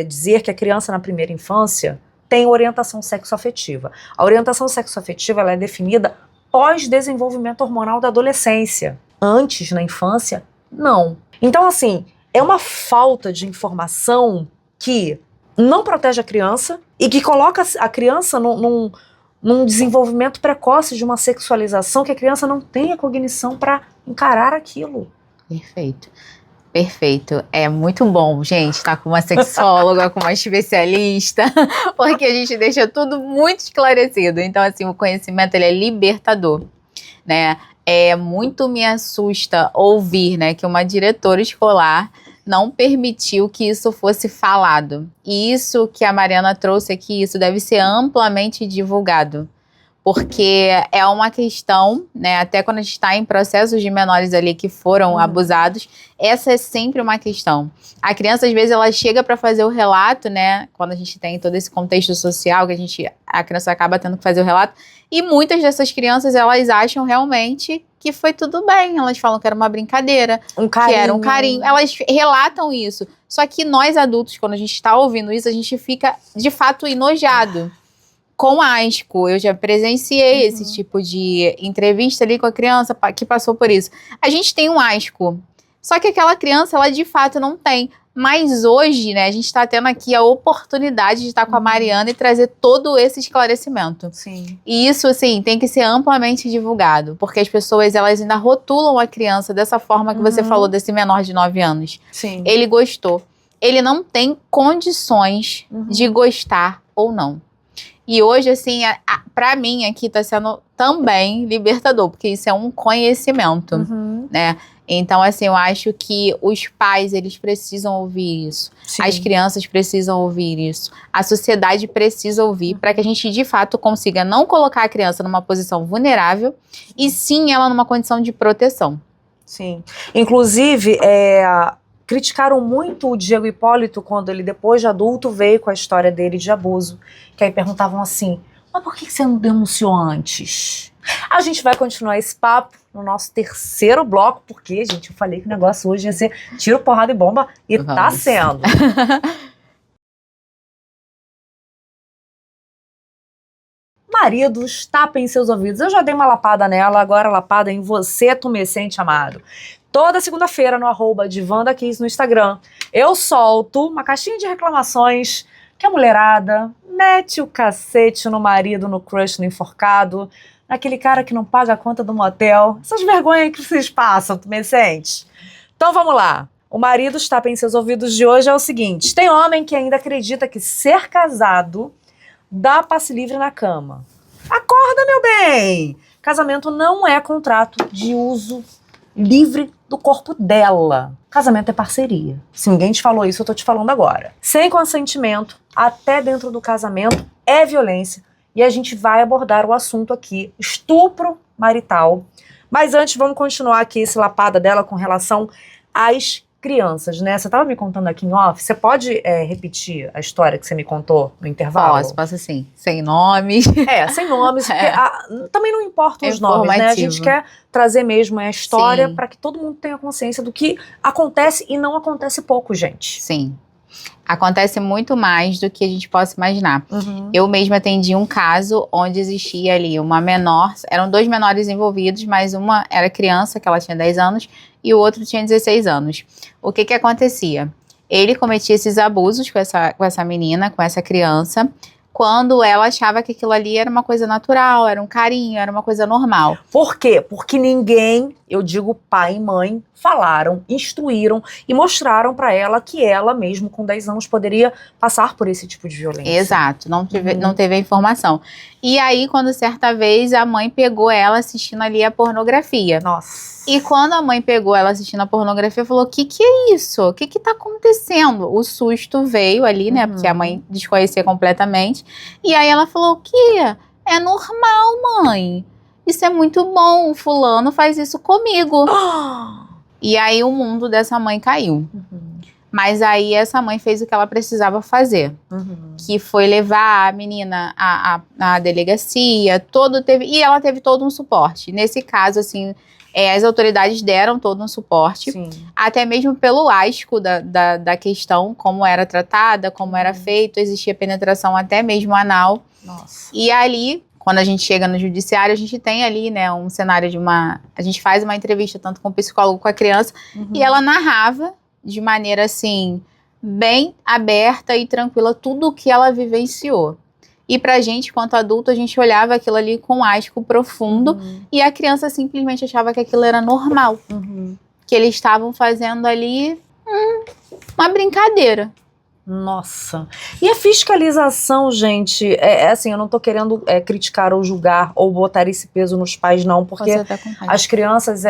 dizer que a criança na primeira infância tem orientação sexoafetiva. A orientação sexoafetiva ela é definida pós-desenvolvimento hormonal da adolescência. Antes, na infância, não. Então, assim, é uma falta de informação que não protege a criança e que coloca a criança num desenvolvimento precoce de uma sexualização que a criança não tem a cognição para encarar aquilo. Perfeito. Perfeito. É muito bom, gente, estar com uma sexóloga, com uma especialista, porque a gente deixa tudo muito esclarecido. Então, assim, o conhecimento, ele é libertador, né? Muito me assusta ouvir, né, que uma diretora escolar não permitiu que isso fosse falado. E isso que a Mariana trouxe aqui, isso deve ser amplamente divulgado. Porque é uma questão, né, até quando a gente está em processos de menores ali que foram abusados, essa é sempre uma questão. A criança, às vezes, ela chega para fazer o relato, né, quando a gente tem todo esse contexto social, que a criança acaba tendo que fazer o relato, e muitas dessas crianças, elas acham realmente que foi tudo bem, elas falam que era uma brincadeira, que era um carinho, elas relatam isso. Só que nós adultos, quando a gente está ouvindo isso, a gente fica, de fato, enojado. Com asco, eu já presenciei esse tipo de entrevista ali com a criança que passou por isso. A gente tem um asco, só que aquela criança, ela de fato não tem. Mas hoje, né, a gente está tendo aqui a oportunidade de estar com a Mariana e trazer todo esse esclarecimento. Sim. E isso, assim, tem que ser amplamente divulgado, porque as pessoas, elas ainda rotulam a criança dessa forma que você falou desse menor de 9 anos. Sim. Ele gostou. Ele não tem condições de gostar ou não. E hoje, assim, pra mim aqui tá sendo também libertador, porque isso é um conhecimento, né? Então, assim, eu acho que os pais, eles precisam ouvir isso. Sim. As crianças precisam ouvir isso. A sociedade precisa ouvir para que a gente, de fato, consiga não colocar a criança numa posição vulnerável e sim ela numa condição de proteção. Sim. Inclusive, criticaram muito o Diego Hipólito quando ele, depois de adulto, veio com a história dele de abuso. Que aí perguntavam assim, mas por que você não denunciou antes? A gente vai continuar esse papo no nosso terceiro bloco, porque, gente, eu falei que o negócio hoje ia ser tiro, porrada e bomba, e tá sendo. Maridos, tapem seus ouvidos. Eu já dei uma lapada nela, agora lapada em você, tumescente amado. Toda segunda-feira no @DivandaKiss no Instagram, eu solto uma caixinha de reclamações que a mulherada mete o cacete no marido, no crush, no enforcado, naquele cara que não paga a conta do motel. Essas vergonhas que vocês passam, tumescentes. Então vamos lá. O marido tapem seus ouvidos de hoje é o seguinte: tem homem que ainda acredita que ser casado dá passe livre na cama. Acorda, meu bem! Casamento não é contrato de uso livre do corpo dela. Casamento é parceria. Se ninguém te falou isso, eu tô te falando agora. Sem consentimento, até dentro do casamento, é violência. E a gente vai abordar o assunto aqui, estupro marital. Mas antes, vamos continuar aqui esse lapada dela com relação às crianças, né? Você estava me contando aqui em off. Você pode repetir a história que você me contou no intervalo? Posso sim. Sem nomes. Sem nomes. Porque, também não importam os nomes, né? A gente quer trazer mesmo a história para que todo mundo tenha consciência do que acontece e não acontece pouco, gente. Sim. Acontece muito mais do que a gente possa imaginar. Eu mesma atendi um caso onde existia ali uma menor, eram 2 menores envolvidos, mas uma era criança, que ela tinha 10 anos, e o outro tinha 16 anos. O que acontecia? Ele cometia esses abusos com essa menina, com essa criança, quando ela achava que aquilo ali era uma coisa natural, era um carinho, era uma coisa normal. Por quê? Porque ninguém, eu digo pai e mãe, falaram, instruíram e mostraram pra ela que ela mesmo com 10 anos poderia passar por esse tipo de violência. Exato, não teve a informação. E aí, quando certa vez a mãe pegou ela assistindo ali a pornografia. Nossa. E quando a mãe pegou ela assistindo a pornografia, falou: o que é isso? O que tá acontecendo? O susto veio ali, né? Porque a mãe desconhecia completamente. E aí ela falou: o quê? É normal, mãe. Isso é muito bom. O fulano faz isso comigo. E aí o mundo dessa mãe caiu. Mas aí essa mãe fez o que ela precisava fazer. Que foi levar a menina à delegacia. E ela teve todo um suporte. Nesse caso, assim, as autoridades deram todo um suporte. Sim. Até mesmo pelo asco da questão, como era tratada, como era feito. Existia penetração até mesmo anal. Nossa. E ali, quando a gente chega no judiciário, a gente tem ali, né, um cenário a gente faz uma entrevista tanto com o psicólogo com a criança. E ela narrava de maneira, assim, bem aberta e tranquila tudo o que ela vivenciou. E pra gente, quanto adulto, a gente olhava aquilo ali com asco profundo e a criança simplesmente achava que aquilo era normal. Que eles estavam fazendo ali uma brincadeira. Nossa. E a fiscalização, gente, assim, eu não tô querendo criticar ou julgar ou botar esse peso nos pais, não, porque as crianças,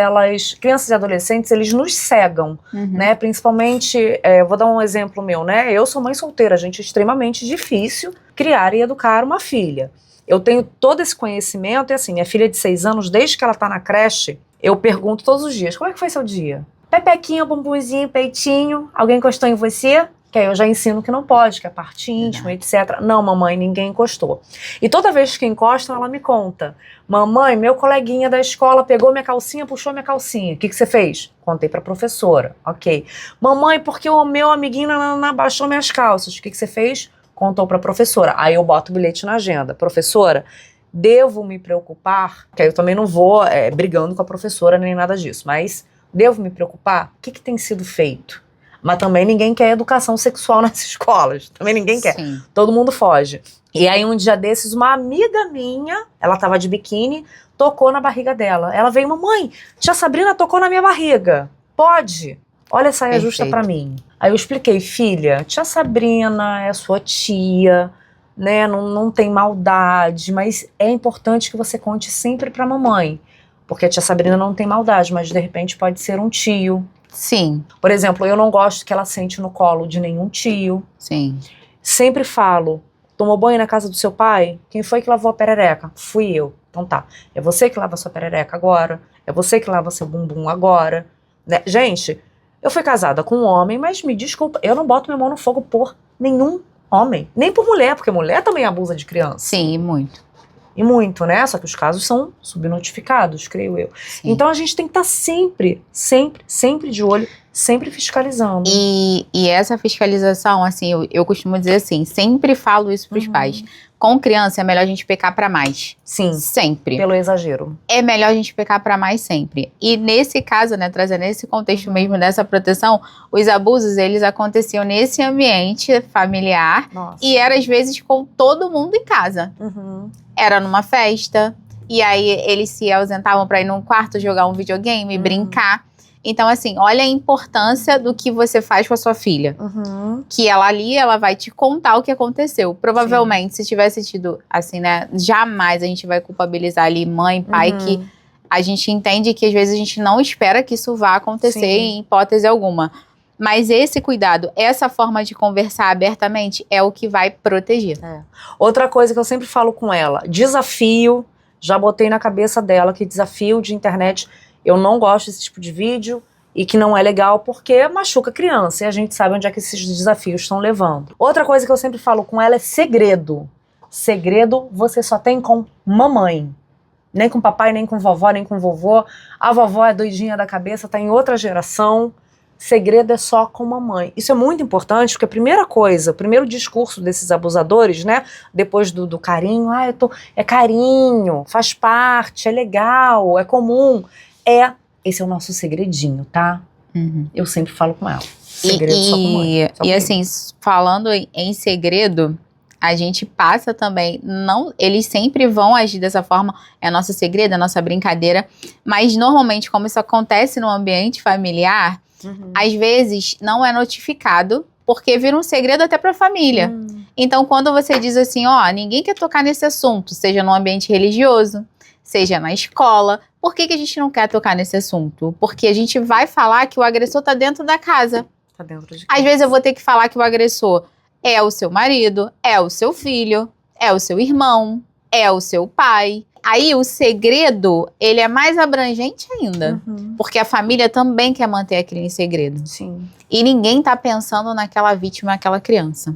crianças e adolescentes, eles nos cegam, né, principalmente, vou dar um exemplo meu, né, eu sou mãe solteira, gente, é extremamente difícil criar e educar uma filha. Eu tenho todo esse conhecimento e assim, minha filha de 6 anos, desde que ela tá na creche, eu pergunto todos os dias, como é que foi seu dia? Pepequinha, bumbumzinho, peitinho, alguém encostou em você? Que aí eu já ensino que não pode, que é parte íntima, etc. Não, mamãe, ninguém encostou. E toda vez que encostam, ela me conta. Mamãe, meu coleguinha da escola pegou minha calcinha, puxou minha calcinha. O que você fez? Contei pra professora. Ok. Mamãe, porque o meu amiguinho abaixou minhas calças. O que você fez? Contou pra professora. Aí eu boto o bilhete na agenda. Professora, devo me preocupar? Que aí eu também não vou brigando com a professora nem nada disso. Mas devo me preocupar? O que tem sido feito? Mas também ninguém quer educação sexual nas escolas. Também ninguém quer. Sim. Todo mundo foge. E aí um dia desses, uma amiga minha, ela tava de biquíni, tocou na barriga dela. Ela veio, mamãe, tia Sabrina tocou na minha barriga. Pode? Olha a saia justa pra mim. Aí eu expliquei, filha, tia Sabrina é sua tia, né? Não tem maldade, mas é importante que você conte sempre pra mamãe. Porque a tia Sabrina não tem maldade, mas de repente pode ser um tio. Sim. Por exemplo, eu não gosto que ela sente no colo de nenhum tio. Sim. Sempre falo, tomou banho na casa do seu pai? Quem foi que lavou a perereca? Fui eu. Então tá, é você que lava a sua perereca agora, é você que lava seu bumbum agora. Né? Gente, eu fui casada com um homem, mas me desculpa, eu não boto minha mão no fogo por nenhum homem. Nem por mulher, porque mulher também abusa de criança. Sim, muito. E muito, né? Só que os casos são subnotificados, creio eu. Sim. Então a gente tem que estar sempre de olho, sempre fiscalizando. E essa fiscalização, assim, eu costumo dizer assim, sempre falo isso pros pais. Com criança é melhor a gente pecar pra mais. Sim. Sempre. Pelo exagero. É melhor a gente pecar pra mais sempre. E nesse caso, né, trazendo esse contexto mesmo dessa proteção, os abusos, eles aconteciam nesse ambiente familiar. Nossa. E era às vezes com todo mundo em casa. Era numa festa, e aí eles se ausentavam pra ir num quarto jogar um videogame, brincar. Então, assim, olha a importância do que você faz com a sua filha. Que ela ali, ela vai te contar o que aconteceu. Provavelmente, se tivesse tido, assim, né? Jamais a gente vai culpabilizar ali mãe, pai, que a gente entende que às vezes a gente não espera que isso vá acontecer em hipótese alguma. Mas esse cuidado, essa forma de conversar abertamente é o que vai proteger. Outra coisa que eu sempre falo com ela, desafio, já botei na cabeça dela que desafio de internet, eu não gosto desse tipo de vídeo e que não é legal porque machuca a criança e a gente sabe onde é que esses desafios estão levando. Outra coisa que eu sempre falo com ela é segredo. Segredo você só tem com mamãe. Nem com papai, nem com vovó, nem com vovô. A vovó é doidinha da cabeça, tá em outra geração. Segredo é só com mamãe. Isso é muito importante, porque a primeira coisa, o primeiro discurso desses abusadores, né? Depois do carinho, é carinho, faz parte, é legal, é comum. Esse é o nosso segredinho, tá? Eu sempre falo com ela. Segredo só com mãe. E assim, falando em segredo, a gente passa também, eles sempre vão agir dessa forma, é nosso segredo, é nossa brincadeira, mas normalmente, como isso acontece no ambiente familiar, às vezes não é notificado, porque vira um segredo até pra família. Então, quando você diz assim, ninguém quer tocar nesse assunto, seja no ambiente religioso, seja na escola, por que a gente não quer tocar nesse assunto? Porque a gente vai falar que o agressor tá dentro da casa. Tá dentro de casa. Às vezes eu vou ter que falar que o agressor é o seu marido, é o seu filho, é o seu irmão, é o seu pai. Aí o segredo, ele é mais abrangente ainda. Porque a família também quer manter aquilo em segredo. Sim. E ninguém tá pensando naquela vítima, naquela criança.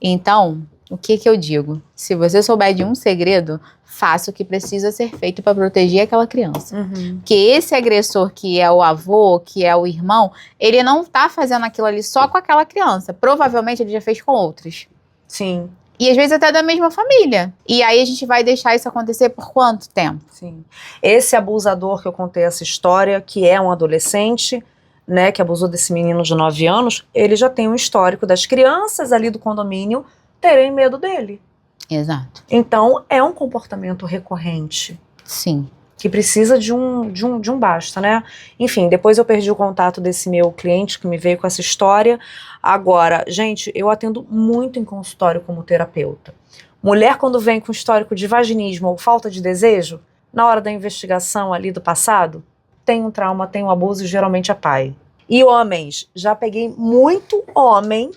Então, o que eu digo? Se você souber de um segredo, faça o que precisa ser feito para proteger aquela criança. Porque esse agressor que é o avô, que é o irmão, ele não tá fazendo aquilo ali só com aquela criança. Provavelmente ele já fez com outros. Sim. E às vezes até da mesma família. E aí a gente vai deixar isso acontecer por quanto tempo? Sim. Esse abusador que eu contei essa história, que é um adolescente, né, que abusou desse menino de 9 anos, ele já tem um histórico das crianças ali do condomínio terem medo dele. Exato. Então, é um comportamento recorrente. Sim. Que precisa de um basta, né? Enfim, depois eu perdi o contato desse meu cliente que me veio com essa história. Agora, gente, eu atendo muito em consultório como terapeuta. Mulher, quando vem com histórico de vaginismo ou falta de desejo, na hora da investigação ali do passado, tem um trauma, tem um abuso e geralmente é pai. E homens, já peguei muito homem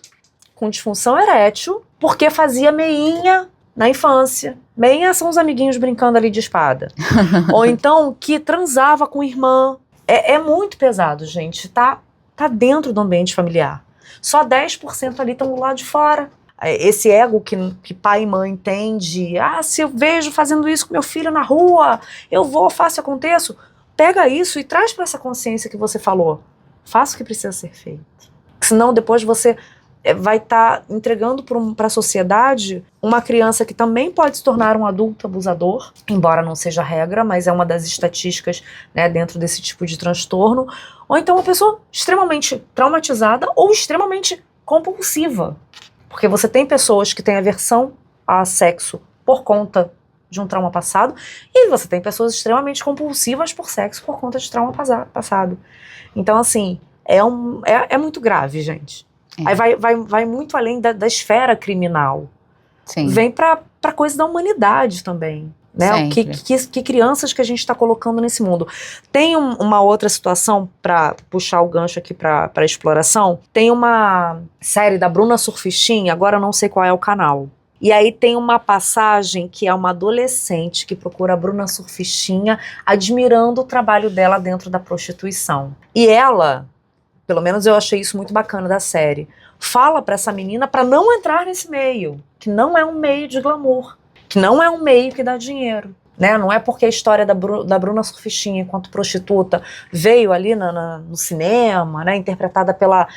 com disfunção erétil porque fazia meinha na infância. Meinha são os amiguinhos brincando ali de espada. Ou então que transava com irmã. É muito pesado, gente. Tá dentro do ambiente familiar. Só 10% ali estão do lado de fora. Esse ego que pai e mãe têm de se eu vejo fazendo isso com meu filho na rua, eu vou, faço e aconteço. Pega isso e traz para essa consciência que você falou. Faça o que precisa ser feito. Senão depois você vai estar entregando para a sociedade uma criança que também pode se tornar um adulto abusador, embora não seja regra, mas é uma das estatísticas, né, dentro desse tipo de transtorno, ou então uma pessoa extremamente traumatizada ou extremamente compulsiva, porque você tem pessoas que têm aversão a sexo por conta de um trauma passado, e você tem pessoas extremamente compulsivas por sexo por conta de trauma passado. Então, assim, é muito grave, gente. Aí vai muito além da esfera criminal. Sim. Vem pra coisa da humanidade também. Né? Que crianças que a gente está colocando nesse mundo. Tem uma outra situação, para puxar o gancho aqui para exploração. Tem uma série da Bruna Surfistinha, agora eu não sei qual é o canal. E aí tem uma passagem que é uma adolescente que procura a Bruna Surfistinha admirando o trabalho dela dentro da prostituição. E ela, pelo menos eu achei isso muito bacana da série, fala para essa menina para não entrar nesse meio, que não é um meio de glamour, que não é um meio que dá dinheiro, né? Não é porque a história da Bruna Surfistinha enquanto prostituta veio ali no cinema, né, interpretada pela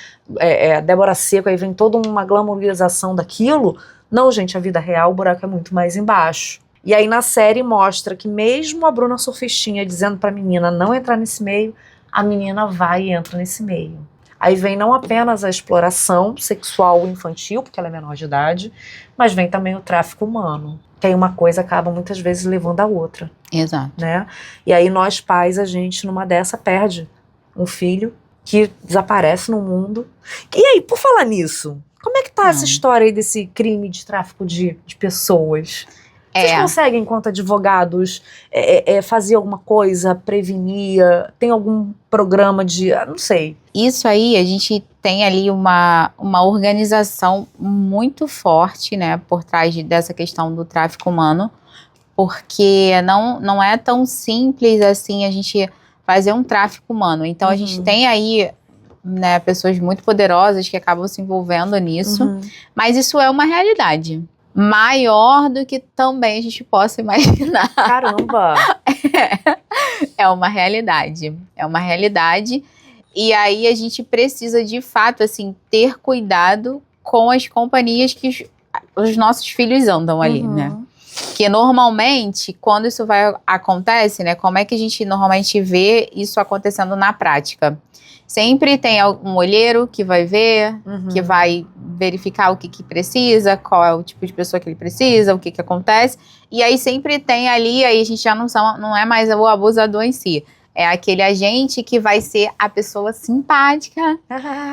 Débora Seco, aí vem toda uma glamourização daquilo. Não, gente, a vida real, o buraco é muito mais embaixo. E aí na série mostra que mesmo a Bruna Surfistinha dizendo pra menina não entrar nesse meio, a menina vai e entra nesse meio. Aí vem não apenas a exploração sexual infantil, porque ela é menor de idade, mas vem também o tráfico humano. Que aí uma coisa acaba muitas vezes levando a outra. Exato. Né? E aí nós pais, a gente numa dessa perde um filho que desaparece no mundo. E aí, por falar nisso, como é que tá essa história aí desse crime de tráfico de pessoas? Vocês conseguem, enquanto advogados, fazer alguma coisa, prevenir? Tem algum programa de... não sei. Isso aí, a gente tem ali uma organização muito forte, né, por trás dessa questão do tráfico humano, porque não é tão simples assim a gente fazer um tráfico humano. Então, a gente tem aí, né, pessoas muito poderosas que acabam se envolvendo nisso, mas isso é uma realidade maior do que também a gente possa imaginar. Caramba! É uma realidade. É uma realidade. E aí a gente precisa, de fato, assim, ter cuidado com as companhias que os nossos filhos andam ali, né? Que normalmente, quando isso acontece, né? Como é que a gente normalmente vê isso acontecendo na prática? Sempre tem um olheiro que vai ver, que vai verificar o que precisa, qual é o tipo de pessoa que ele precisa, o que acontece. E aí sempre tem ali, aí a gente já não é mais o abusador em si. É aquele agente que vai ser a pessoa simpática,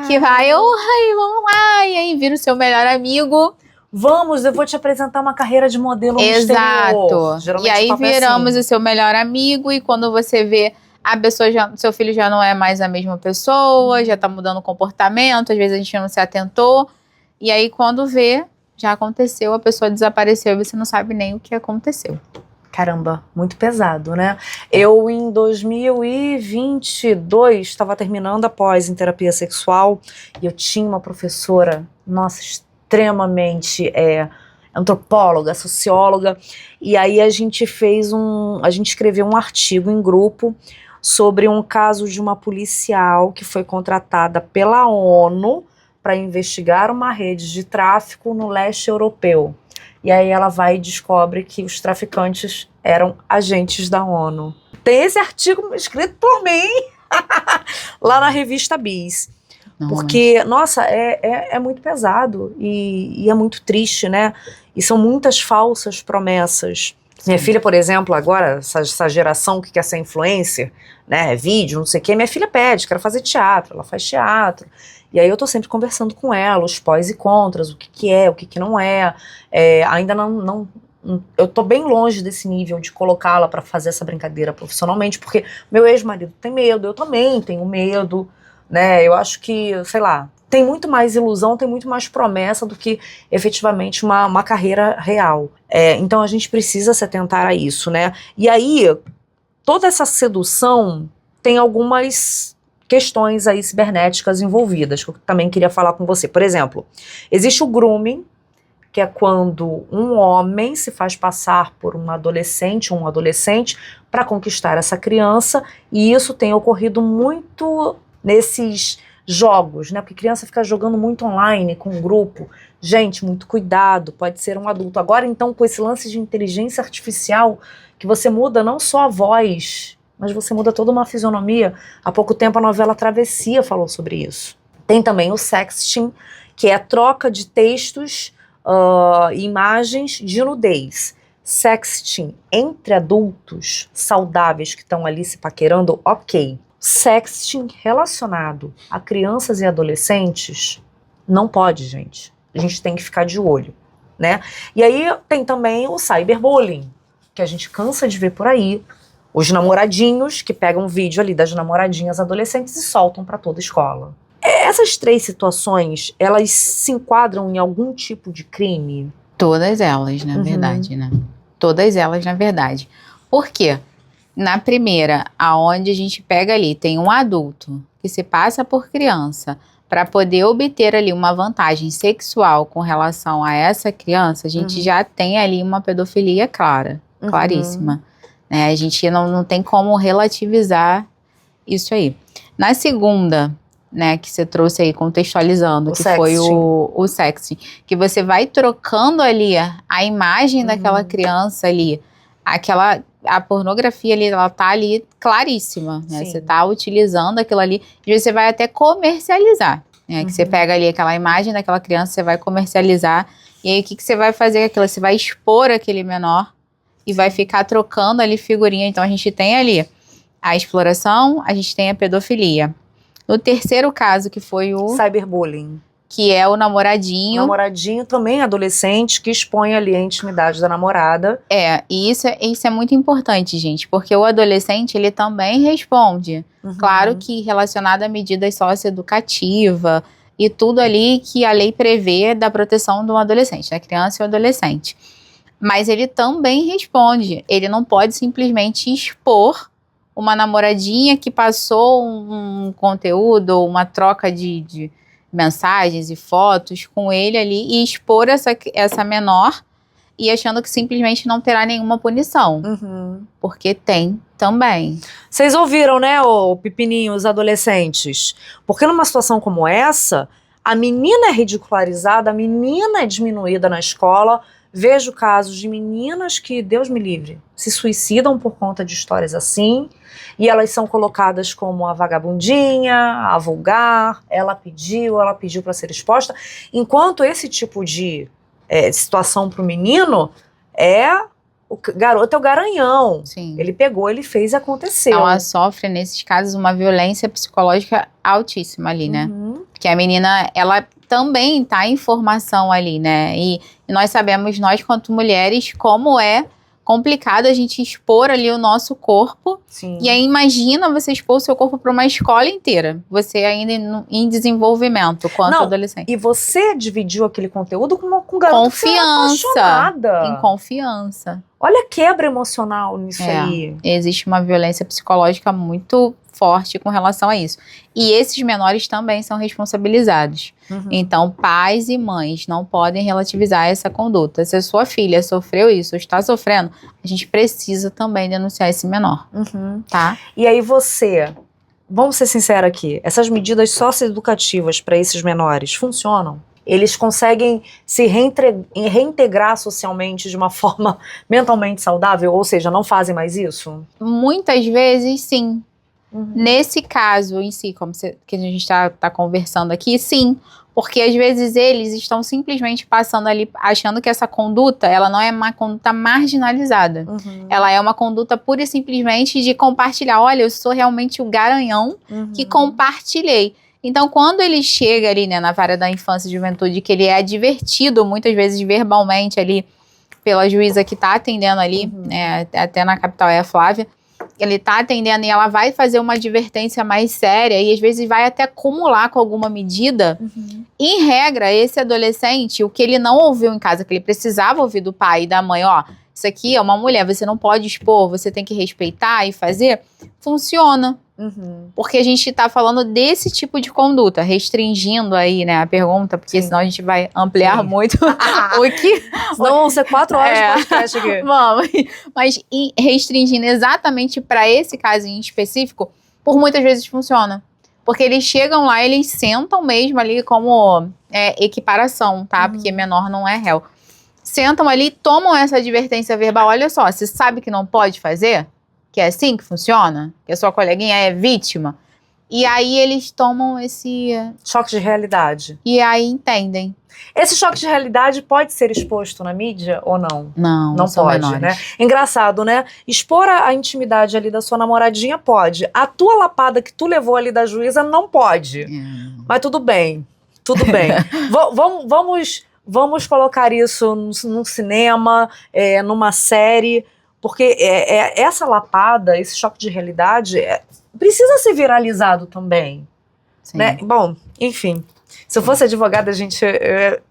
que vai, oi, vamos lá, e aí vira o seu melhor amigo. Vamos, eu vou te apresentar uma carreira de modelo no exterior. Exato. E aí viramos o seu melhor amigo, e quando você vê a pessoa, seu filho já não é mais a mesma pessoa, já tá mudando o comportamento, às vezes a gente não se atentou, e aí quando vê, já aconteceu, a pessoa desapareceu e você não sabe nem o que aconteceu. Caramba, muito pesado, né? Eu, em 2022, estava terminando a pós em terapia sexual e eu tinha uma professora, nossa, extremamente antropóloga, socióloga, e aí a gente escreveu um artigo em grupo sobre um caso de uma policial que foi contratada pela ONU para investigar uma rede de tráfico no leste europeu. E aí ela vai e descobre que os traficantes eram agentes da ONU. Tem esse artigo escrito por mim lá na revista Bis. Porque, nossa, é muito pesado e é muito triste, né? E são muitas falsas promessas. Minha filha, por exemplo, agora, essa geração que quer ser influencer, né, vídeo, não sei o quê, minha filha pede, quer fazer teatro, ela faz teatro. E aí eu tô sempre conversando com ela, os pós e contras, o que é, o que não é. Ainda não eu tô bem longe desse nível de colocá-la para fazer essa brincadeira profissionalmente, porque meu ex-marido tem medo, eu também tenho medo, né? Eu acho que, sei lá, tem muito mais ilusão, tem muito mais promessa do que efetivamente uma carreira real. Então a gente precisa se atentar a isso, né? E aí, toda essa sedução tem algumas questões aí cibernéticas envolvidas, que eu também queria falar com você. Por exemplo, existe o grooming, que é quando um homem se faz passar por um adolescente para conquistar essa criança, e isso tem ocorrido muito nesses jogos, né? Porque criança fica jogando muito online, com um grupo. Gente, muito cuidado, pode ser um adulto. Agora, então, com esse lance de inteligência artificial, que você muda não só a voz, mas você muda toda uma fisionomia. Há pouco tempo a novela Travessia falou sobre isso. Tem também o sexting, que é a troca de textos e imagens de nudez. Sexting entre adultos saudáveis que estão ali se paquerando, ok. Sexting relacionado a crianças e adolescentes, não pode, gente. A gente tem que ficar de olho, né? E aí tem também o cyberbullying, que a gente cansa de ver por aí. Os namoradinhos que pegam vídeo ali das namoradinhas adolescentes e soltam para toda a escola. Essas três situações, elas se enquadram em algum tipo de crime? Todas elas, na verdade, né? Todas elas, na verdade. Por quê? Na primeira, aonde a gente pega ali, tem um adulto que se passa por criança para poder obter ali uma vantagem sexual com relação a essa criança, a gente já tem ali uma pedofilia clara, claríssima. Né? A gente não tem como relativizar isso aí. Na segunda, né, que você trouxe aí contextualizando, que foi o sexting, que você vai trocando ali a imagem daquela criança ali, a pornografia ali, ela tá ali claríssima, né? Você tá utilizando aquilo ali, e você vai até comercializar, né? Que você pega ali aquela imagem daquela criança, você vai comercializar, e aí o que você vai fazer com aquilo? Você vai expor aquele menor e vai ficar trocando ali figurinha. Então a gente tem ali a exploração, a gente tem a pedofilia. No terceiro caso, que foi o... Cyberbullying. Que é o namoradinho. Namoradinho também adolescente que expõe ali a intimidade da namorada. E isso é muito importante, gente, porque o adolescente, ele também responde. Claro que relacionado a medidas socioeducativas e tudo ali que a lei prevê da proteção de um adolescente, da criança e do adolescente. Mas ele também responde. Ele não pode simplesmente expor uma namoradinha que passou um conteúdo ou uma troca de mensagens e fotos com ele ali e expor essa menor e achando que simplesmente não terá nenhuma punição. Porque tem também. Vocês ouviram, né, ô pepininho, os adolescentes? Porque numa situação como essa, a menina é ridicularizada, a menina é diminuída na escola. Vejo casos de meninas que, Deus me livre, se suicidam por conta de histórias assim, e elas são colocadas como a vagabundinha, a vulgar, ela pediu para ser exposta, enquanto esse tipo de situação para o menino o garoto é o garanhão. Sim. Ele pegou, ele fez e aconteceu. Ela sofre, nesses casos, uma violência psicológica altíssima ali, né? Porque a menina, ela também tá em formação ali, né? E nós sabemos, nós quanto mulheres, como é complicado a gente expor ali o nosso corpo. Sim. E aí imagina você expor o seu corpo para uma escola inteira. Você ainda em desenvolvimento quanto adolescente. E você dividiu aquele conteúdo com um garoto confiança, que você era apaixonada. em confiança. Olha a quebra emocional nisso aí. Existe uma violência psicológica muito forte com relação a isso. E esses menores também são responsabilizados. Então, pais e mães não podem relativizar essa conduta. Se a sua filha sofreu isso ou está sofrendo, a gente precisa também denunciar esse menor. Tá? E aí vamos ser sinceros aqui, essas medidas socioeducativas para esses menores funcionam? Eles conseguem se reintegrar socialmente de uma forma mentalmente saudável? Ou seja, não fazem mais isso? Muitas vezes, sim. Nesse caso em si, que a gente está conversando aqui, sim. Porque às vezes eles estão simplesmente passando ali, achando que essa conduta, ela não é uma conduta marginalizada. Ela é uma conduta pura e simplesmente de compartilhar. Olha, eu sou realmente o garanhão que compartilhei. Então, quando ele chega ali, né, na vara da infância e juventude, que ele é advertido muitas vezes verbalmente ali pela juíza que está atendendo ali, né, até na capital é a Flávia, ele tá atendendo e ela vai fazer uma advertência mais séria e às vezes vai até acumular com alguma medida. Em regra, esse adolescente, o que ele não ouviu em casa, que ele precisava ouvir do pai e da mãe, ó, isso aqui é uma mulher, você não pode expor, você tem que respeitar e fazer, funciona. Porque a gente tá falando desse tipo de conduta, restringindo aí, né, a pergunta, porque senão a gente vai ampliar muito o que... Senão vão ser 4 horas de podcast aqui. Vamos, mas restringindo exatamente para esse caso em específico, por muitas vezes funciona. Porque eles chegam lá, eles sentam mesmo ali como equiparação, tá? Porque menor não é réu. Sentam ali, tomam essa advertência verbal, olha só, você sabe que não pode fazer? Que é assim que funciona? Que a sua coleguinha é vítima? E aí eles tomam esse... choque de realidade. E aí entendem. Esse choque de realidade pode ser exposto na mídia ou não? Não são pode, menores. Né? Engraçado, né? Expor a intimidade ali da sua namoradinha pode. A tua lapada que tu levou ali da juíza não pode. Mas tudo bem. Tudo bem. Vamos colocar isso num cinema, numa série... Porque essa lapada, esse choque de realidade, precisa ser viralizado também. Né? Bom, enfim. Se eu fosse advogada, gente,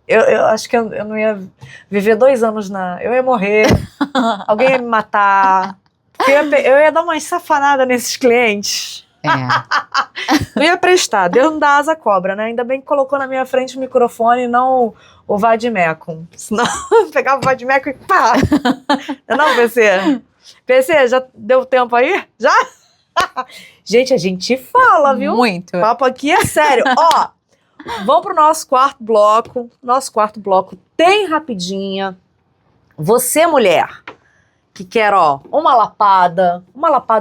eu acho que eu não ia viver 2 anos eu ia morrer, alguém ia me matar, porque eu ia dar uma safanada nesses clientes. Não ia prestar, Deus não dá asa à cobra, né? Ainda bem que colocou na minha frente o microfone e não o vademecum. Senão eu pegava o vademecum e pá! Não, PC? PC, já deu tempo aí? Já? Gente, a gente fala, viu? Muito. O papo aqui é sério. Ó, vamos pro nosso quarto bloco. Nosso quarto bloco tem rapidinha. Você, mulher, que quer, uma lapada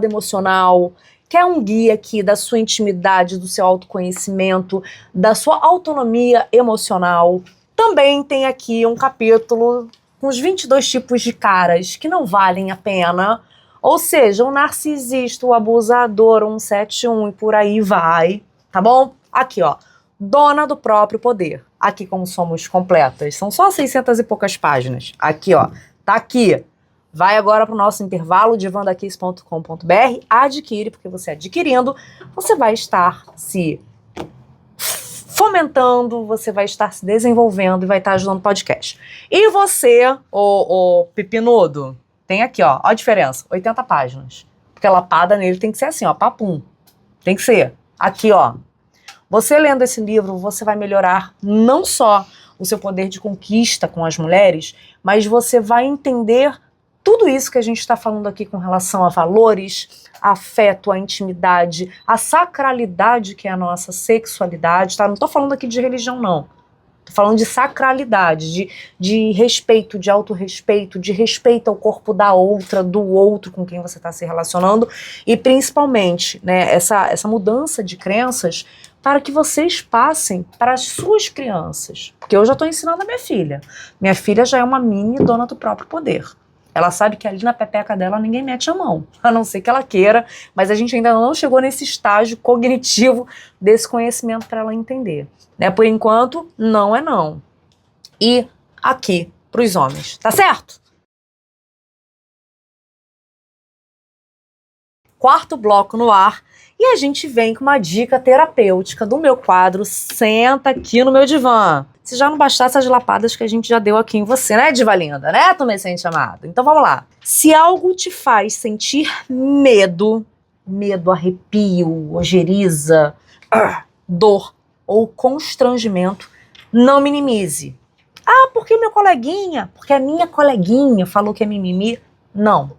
emocional, quer um guia aqui da sua intimidade, do seu autoconhecimento, da sua autonomia emocional, também tem aqui um capítulo com os 22 tipos de caras que não valem a pena Ou seja, o narcisista, o abusador, o 171 e por aí vai, tá bom? Aqui, ó, dona do próprio poder. Aqui como somos completas, são só 600 e poucas páginas. Aqui, ó, tá aqui. Vai agora para o nosso intervalo de wandakiss.com.br, adquire, porque você adquirindo, você vai estar se fomentando, você vai estar se desenvolvendo e vai estar ajudando o podcast. E você, o pepinudo, tem aqui, ó a diferença, 80 páginas. Porque a lapada nele tem que ser assim, ó, papum. Tem que ser. Aqui, ó. Você lendo esse livro, você vai melhorar não só o seu poder de conquista com as mulheres, mas você vai entender tudo isso que a gente está falando aqui com relação a valores, a afeto, a intimidade, a sacralidade que é a nossa sexualidade, tá? Não tô falando aqui de religião, não. Tô falando de sacralidade, de respeito, de autorrespeito, de respeito ao corpo da outra, do outro com quem você está se relacionando e principalmente, né, essa mudança de crenças para que vocês passem para as suas crianças. Porque eu já estou ensinando a minha filha. Minha filha já é uma mini dona do próprio poder. Ela sabe que ali na pepeca dela ninguém mete a mão, a não ser que ela queira, mas a gente ainda não chegou nesse estágio cognitivo desse conhecimento para ela entender. Né? Por enquanto, não é não. E aqui, para os homens, tá certo? Quarto bloco no ar, e a gente vem com uma dica terapêutica do meu quadro Senta Aqui no Meu Divã. Se já não bastasse as lapadas que a gente já deu aqui em você, né, diva linda, né, tu me sente amado? Então vamos lá. Se algo te faz sentir medo, arrepio, ojeriza, dor ou constrangimento, não minimize. Ah, porque meu coleguinha, porque a minha coleguinha falou que é mimimi. Não.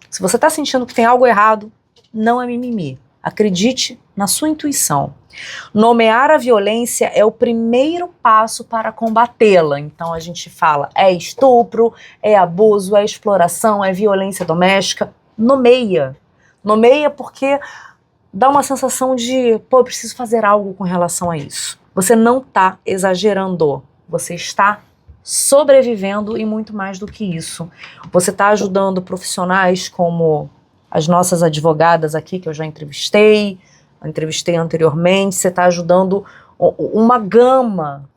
Se você tá sentindo que tem algo errado, não é mimimi. Acredite na sua intuição. Nomear a violência é o primeiro passo para combatê-la. Então a gente fala, é estupro, é abuso, é exploração, é violência doméstica. Nomeia. Nomeia porque dá uma sensação de, pô, eu preciso fazer algo com relação a isso. Você não está exagerando, você está sobrevivendo e muito mais do que isso. Você está ajudando profissionais como as nossas advogadas aqui, que eu já entrevistei anteriormente. Você está ajudando uma gama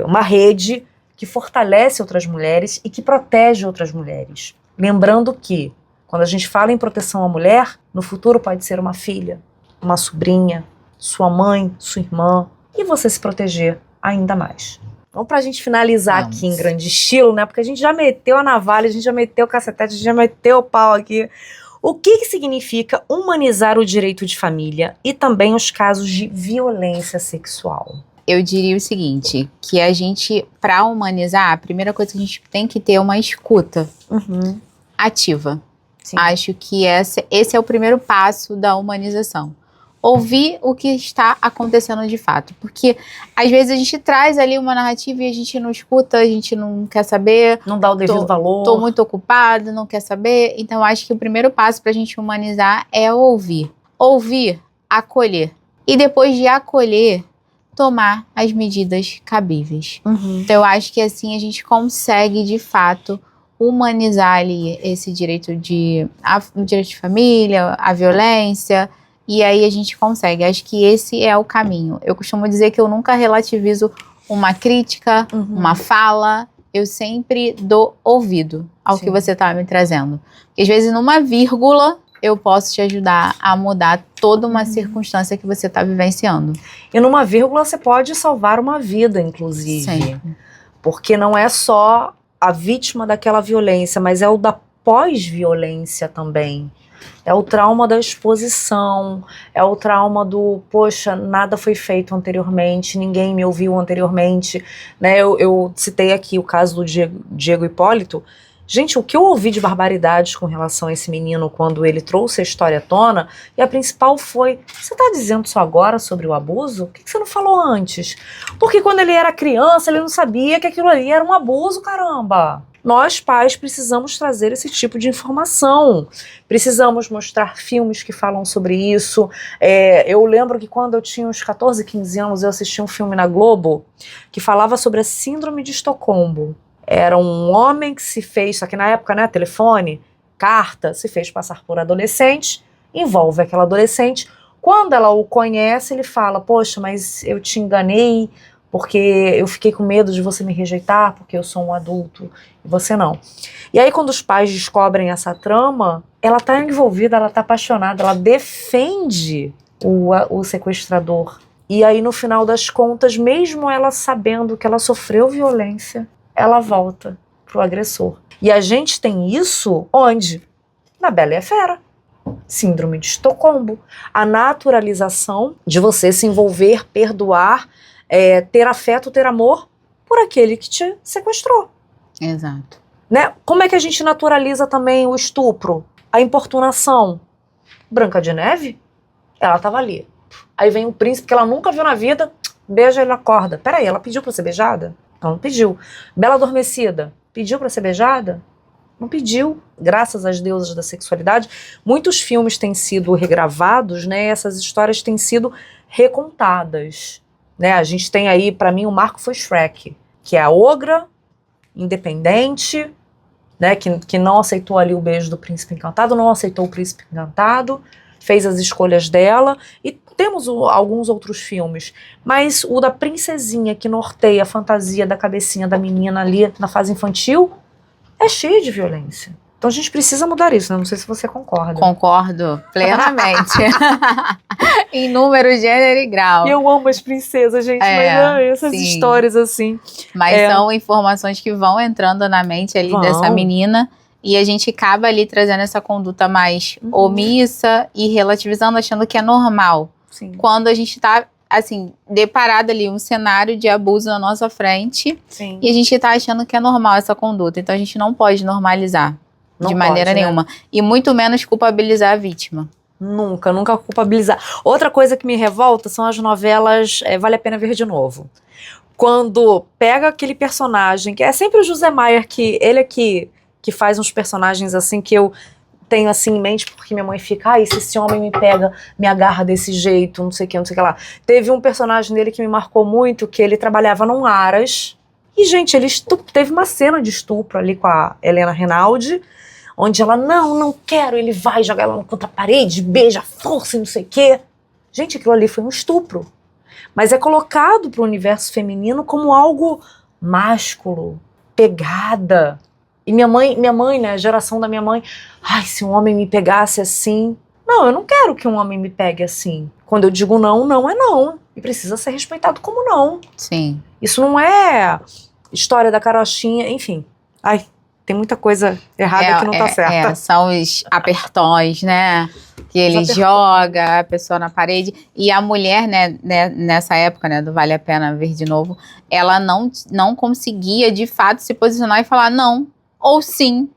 uma rede que fortalece outras mulheres e que protege outras mulheres. Lembrando que, quando a gente fala em proteção à mulher, no futuro pode ser uma filha, uma sobrinha, sua mãe, sua irmã, e você se proteger ainda mais. Então, pra gente finalizar aqui em grande estilo, né? Porque a gente já meteu a navalha, a gente já meteu o cacetete, a gente já meteu o pau aqui. O que significa humanizar o direito de família e também os casos de violência sexual? Eu diria o seguinte, que a gente, para humanizar, a primeira coisa que a gente tem que ter é uma escuta ativa. Sim. Acho que esse é o primeiro passo da humanização. Ouvir o que está acontecendo de fato. Porque, às vezes, a gente traz ali uma narrativa e a gente não escuta, a gente não quer saber. Não dá o devido valor. Tô muito ocupado, não quer saber. Então, acho que o primeiro passo para a gente humanizar é ouvir. Ouvir, acolher. E depois de acolher, tomar as medidas cabíveis. Então, eu acho que assim a gente consegue, de fato, humanizar ali esse direito o direito de família, a violência. E aí a gente consegue. Acho que esse é o caminho. Eu costumo dizer que eu nunca relativizo uma crítica, uma fala. Eu sempre dou ouvido ao que você está me trazendo. Porque às vezes numa vírgula eu posso te ajudar a mudar toda uma circunstância que você está vivenciando. E numa vírgula você pode salvar uma vida, inclusive. Sim. Porque não é só a vítima daquela violência, mas é o da pós-violência também. É o trauma da exposição, é o trauma do, poxa, nada foi feito anteriormente, ninguém me ouviu anteriormente, né? Eu citei aqui o caso do Diego Hipólito. Gente, o que eu ouvi de barbaridades com relação a esse menino quando ele trouxe a história à tona, e a principal foi, você tá dizendo isso agora sobre o abuso? Por que você não falou antes? Porque quando ele era criança, ele não sabia que aquilo ali era um abuso, caramba! Nós, pais, precisamos trazer esse tipo de informação. Precisamos mostrar filmes que falam sobre isso. Eu lembro que quando eu tinha uns 14, 15 anos, eu assisti um filme na Globo que falava sobre a síndrome de Estocolmo. Era um homem que se fez, só que na época, né, telefone, carta, se fez passar por adolescente, envolve aquela adolescente. Quando ela o conhece, ele fala, poxa, mas eu te enganei porque eu fiquei com medo de você me rejeitar, porque eu sou um adulto e você não. E aí quando os pais descobrem essa trama, ela tá envolvida, ela tá apaixonada, ela defende o sequestrador. E aí no final das contas, mesmo ela sabendo que ela sofreu violência, ela volta pro agressor. E a gente tem isso onde? Na Bela e a Fera. Síndrome de Estocolmo. A naturalização de você se envolver, perdoar, ter afeto, ter amor por aquele que te sequestrou. Exato. Né? Como é que a gente naturaliza também o estupro? A importunação. Branca de Neve, ela tava ali. Aí vem um príncipe que ela nunca viu na vida, beija ele, acorda. Peraí, ela pediu pra ser beijada? Ela não pediu. Bela Adormecida, pediu pra ser beijada? Não pediu. Graças às deusas da sexualidade, muitos filmes têm sido regravados, né? Essas histórias têm sido recontadas. Né? A gente tem aí, pra mim, o marco foi Shrek, que é a ogra, independente, né? Que não aceitou ali o beijo do príncipe encantado, não aceitou o príncipe encantado, fez as escolhas dela, e temos alguns outros filmes, mas o da princesinha que norteia a fantasia da cabecinha da menina ali na fase infantil é cheio de violência. Então a gente precisa mudar isso, né? Não sei se você concorda. Concordo plenamente. Em número, gênero e grau. Eu amo as princesas, gente, mas essas sim. histórias assim. Mas são informações que vão entrando na mente ali dessa menina, e a gente acaba ali trazendo essa conduta mais omissa e relativizando, achando que é normal. Sim. Quando a gente tá, assim, deparado ali um cenário de abuso na nossa frente, Sim. e a gente tá achando que é normal essa conduta. Então a gente não pode normalizar de maneira nenhuma. Né? E muito menos culpabilizar a vítima. Nunca culpabilizar. Outra coisa que me revolta são as novelas Vale a Pena Ver de Novo. Quando pega aquele personagem, que é sempre o José Maier, que ele é que faz uns personagens assim que eu tenho assim em mente, porque minha mãe fica, se esse homem me pega, me agarra desse jeito, não sei o que lá. Teve um personagem dele que me marcou muito, que ele trabalhava num Aras, e gente, ele teve uma cena de estupro ali com a Helena Reinaldi, onde ela, não quero, ele vai jogar ela contra a parede, beija a força e não sei o quê. Gente, aquilo ali foi um estupro. Mas é colocado para o universo feminino como algo másculo, pegada. E minha mãe, né, a geração da minha mãe, se um homem me pegasse assim... Não, eu não quero que um homem me pegue assim. Quando eu digo não, não é não. E precisa ser respeitado como não. Sim. Isso não é história da carochinha, enfim. Tem muita coisa errada que não tá certa. São os apertões, né? Que ele joga a pessoa na parede. E a mulher, né, nessa época, né, do Vale a Pena Ver de Novo, ela não conseguia, de fato, se posicionar e falar não ou sim.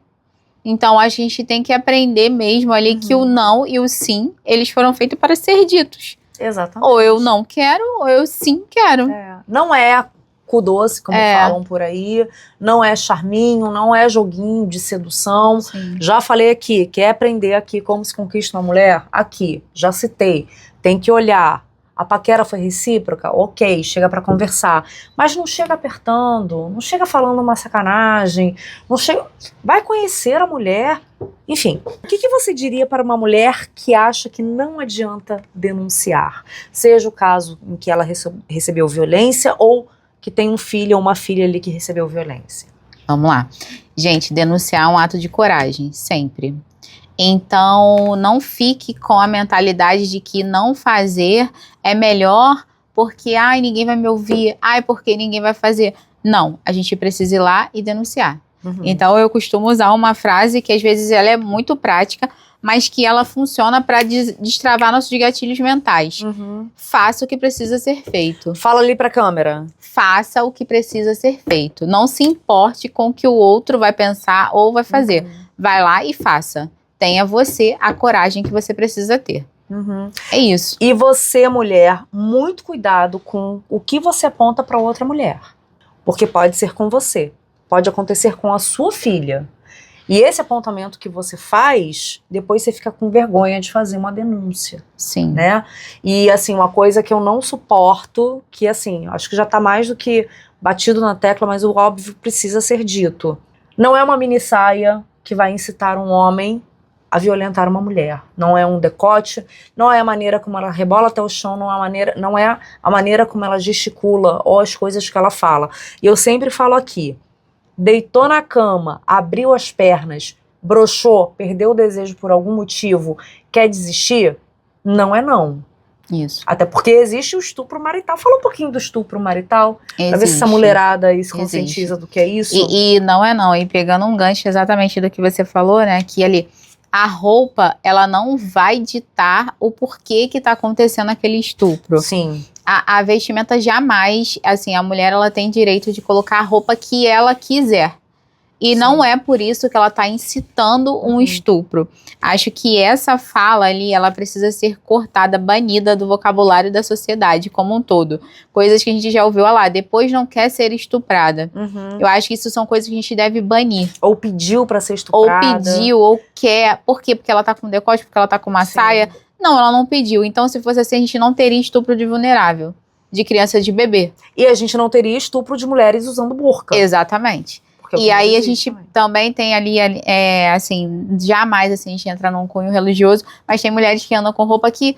Então, a gente tem que aprender mesmo ali que o não e o sim, eles foram feitos para ser ditos. Exatamente. Ou eu não quero, ou eu sim quero. Não é cu doce, como falam por aí, não é charminho, não é joguinho de sedução. Sim. Já falei aqui, quer aprender aqui como se conquista uma mulher? Aqui, já citei. Tem que olhar. A paquera foi recíproca? Ok, chega pra conversar. Mas não chega apertando, não chega falando uma sacanagem, não chega... Vai conhecer a mulher. Enfim, o que você diria para uma mulher que acha que não adianta denunciar? Seja o caso em que ela recebeu violência ou que tem um filho ou uma filha ali que recebeu violência. Vamos lá. Gente, denunciar é um ato de coragem, sempre. Então, não fique com a mentalidade de que não fazer é melhor porque, ninguém vai me ouvir, porque ninguém vai fazer. Não, a gente precisa ir lá e denunciar. Então, eu costumo usar uma frase que às vezes ela é muito prática, mas que ela funciona para destravar nossos gatilhos mentais. Faça o que precisa ser feito. Fala ali pra câmera. Faça o que precisa ser feito. Não se importe com o que o outro vai pensar ou vai fazer. Vai lá e faça. Tenha você a coragem que você precisa ter. É isso. E você, mulher, muito cuidado com o que você aponta para outra mulher. Porque pode ser com você. Pode acontecer com a sua filha. E esse apontamento que você faz, depois você fica com vergonha de fazer uma denúncia. Sim. Né? E, assim, uma coisa que eu não suporto, que, assim, acho que já tá mais do que batido na tecla, mas o óbvio precisa ser dito. Não é uma mini saia, que vai incitar um homem a violentar uma mulher. Não é um decote, não é a maneira como ela rebola até o chão, não é a maneira como ela gesticula ou as coisas que ela fala. E eu sempre falo aqui, deitou na cama, abriu as pernas, broxou, perdeu o desejo por algum motivo, quer desistir? Não é não. Isso. Até porque existe o estupro marital. Fala um pouquinho do estupro marital, pra ver se Existe. essa mulherada aí se Existe. conscientiza do que é isso. E não é não. E pegando um gancho exatamente do que você falou, né? Que ali, a roupa, ela não vai ditar o porquê que tá acontecendo aquele estupro. Sim. A vestimenta jamais, assim, a mulher, ela tem direito de colocar a roupa que ela quiser. E Sim. não é por isso que ela tá incitando um estupro. Acho que essa fala ali, ela precisa ser cortada, banida do vocabulário da sociedade como um todo. Coisas que a gente já ouviu lá, depois não quer ser estuprada. Eu acho que isso são coisas que a gente deve banir. Ou pediu pra ser Ou estuprada. pediu, ou quer. Por quê? Porque ela tá com decote, porque ela tá com uma Sim. saia. Não, ela não pediu. Então, se fosse assim, a gente não teria estupro de vulnerável. De criança, de bebê. E a gente não teria estupro de mulheres usando burca. Exatamente. Porque E aí a existe gente também. também tem ali, assim, jamais assim, a gente entra num cunho religioso, mas tem mulheres que andam com roupa aqui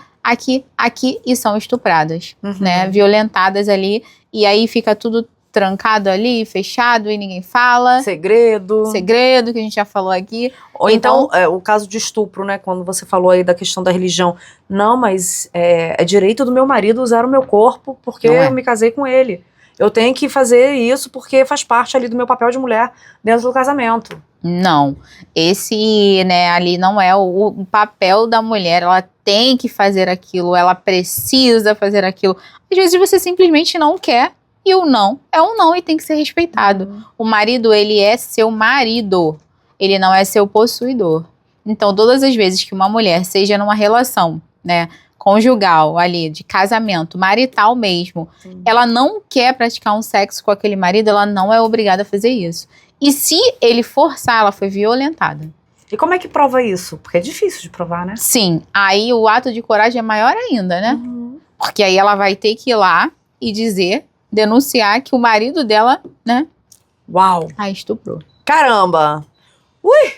e são estupradas, né? Violentadas ali, e aí fica tudo trancado ali, fechado e ninguém fala. Segredo. Segredo, que a gente já falou aqui. Ou então, o caso de estupro, né? Quando você falou aí da questão da religião. Não, mas é direito do meu marido usar o meu corpo porque Não é. eu me casei com ele. Eu tenho que fazer isso porque faz parte ali do meu papel de mulher dentro do casamento. Não, esse, né, ali não é o papel da mulher, ela tem que fazer aquilo, ela precisa fazer aquilo. Às vezes você simplesmente não quer, e o não é um não e tem que ser respeitado. O marido, ele é seu marido, ele não é seu possuidor. Então, todas as vezes que uma mulher, seja numa relação, né, conjugal ali, de casamento, marital mesmo, ela não quer praticar um sexo com aquele marido, ela não é obrigada a fazer isso. E se ele forçar, ela foi violentada. E como é que prova isso? Porque é difícil de provar, né? Sim, aí o ato de coragem é maior ainda, né? Porque aí ela vai ter que ir lá e denunciar que o marido dela, né, Uau! a estuprou. Caramba! Ui!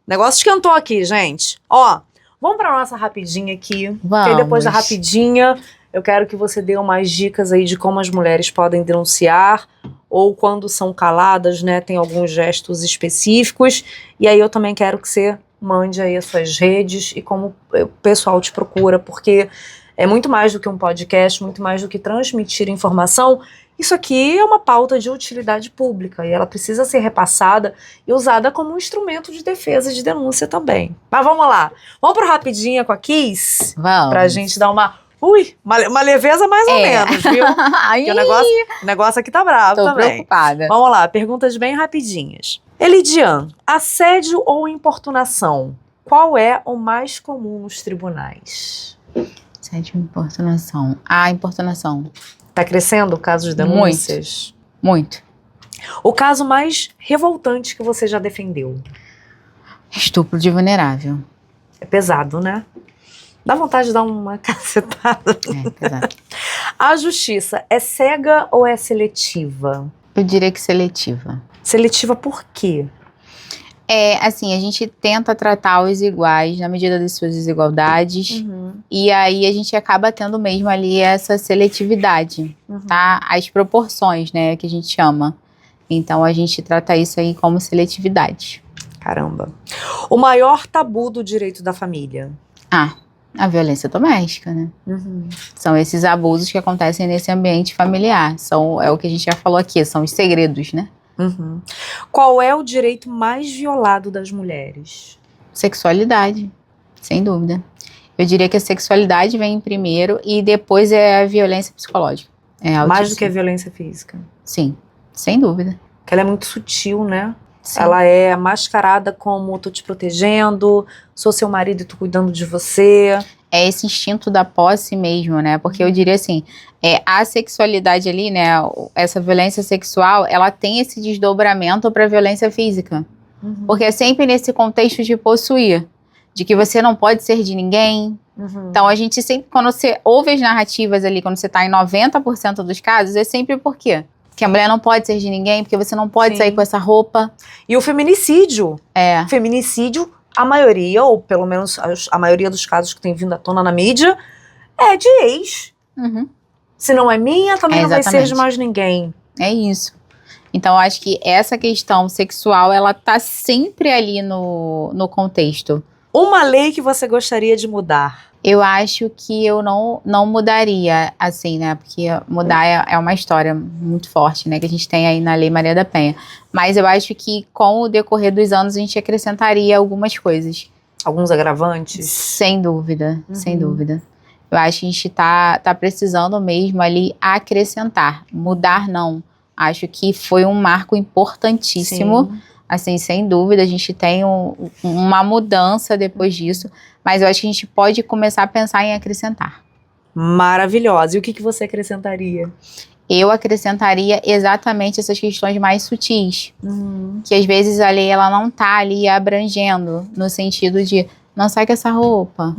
Negócio esquentou aqui, gente. Ó, vamos pra nossa rapidinha aqui. Vamos. Porque aí depois da rapidinha, eu quero que você dê umas dicas aí de como as mulheres podem denunciar ou quando são caladas, né, tem alguns gestos específicos. E aí eu também quero que você mande aí as suas redes e como o pessoal te procura, porque é muito mais do que um podcast, muito mais do que transmitir informação. Isso aqui é uma pauta de utilidade pública e ela precisa ser repassada e usada como um instrumento de defesa e de denúncia também. Mas vamos lá. Vamos pro Rapidinha com a Kiss? Vamos. Pra gente dar uma leveza mais ou menos, viu? Ai, Porque o negócio aqui tá bravo tô também. preocupada. Vamos lá, perguntas bem rapidinhas. Elidian, assédio ou importunação? Qual é o mais comum nos tribunais? Assédio, importunação. Ah, importunação. Tá crescendo o caso de denúncias? Muito. O caso mais revoltante que você já defendeu? Estupro de vulnerável. É pesado, né? Dá vontade de dar uma cacetada. É pesado. A justiça é cega ou é seletiva? Eu diria que seletiva. Seletiva por quê? É, assim, a gente tenta tratar os iguais na medida das suas desigualdades. E aí a gente acaba tendo mesmo ali essa seletividade, tá? As proporções, né, que a gente chama. Então a gente trata isso aí como seletividade. Caramba. O maior tabu do direito da família? Ah, a violência doméstica, né? São esses abusos que acontecem nesse ambiente familiar. É o que a gente já falou aqui, são os segredos, né? Qual é o direito mais violado das mulheres? Sexualidade, sem dúvida. Eu diria que a sexualidade vem primeiro e depois é a violência psicológica. É Mais do que a violência física? Sim, sem dúvida. Porque ela é muito sutil, né? Sim. Ela é mascarada como tô te protegendo, sou seu marido e tô cuidando de você. É esse instinto da posse mesmo, né? Porque eu diria assim, a sexualidade ali, né? Essa violência sexual, ela tem esse desdobramento para violência física. Porque é sempre nesse contexto de possuir. De que você não pode ser de ninguém. Então a gente sempre, quando você ouve as narrativas ali, quando você tá em 90% dos casos, é sempre por quê? Que a mulher não pode ser de ninguém, porque você não pode Sim. sair com essa roupa. E o feminicídio. É. Feminicídio, a maioria, ou pelo menos a maioria dos casos que tem vindo à tona na mídia, é de ex. Uhum. Se não é minha, também não vai ser de Exatamente. mais ninguém. É isso. Então, eu acho que essa questão sexual, ela tá sempre ali no contexto. Uma lei que você gostaria de mudar. Eu acho que eu não mudaria, assim, né? Porque mudar é uma história muito forte, né? Que a gente tem aí na Lei Maria da Penha. Mas eu acho que com o decorrer dos anos a gente acrescentaria algumas coisas. Alguns agravantes? Sem dúvida, sem Uhum. dúvida. Eu acho que a gente tá precisando mesmo ali acrescentar. Mudar, não. Acho que foi um marco importantíssimo. Sim. Assim, sem dúvida, a gente tem uma mudança depois disso, mas eu acho que a gente pode começar a pensar em acrescentar. Maravilhosa. E o que você acrescentaria? Eu acrescentaria exatamente essas questões mais sutis, que às vezes a lei ela não tá ali abrangendo, no sentido de não sai com essa roupa,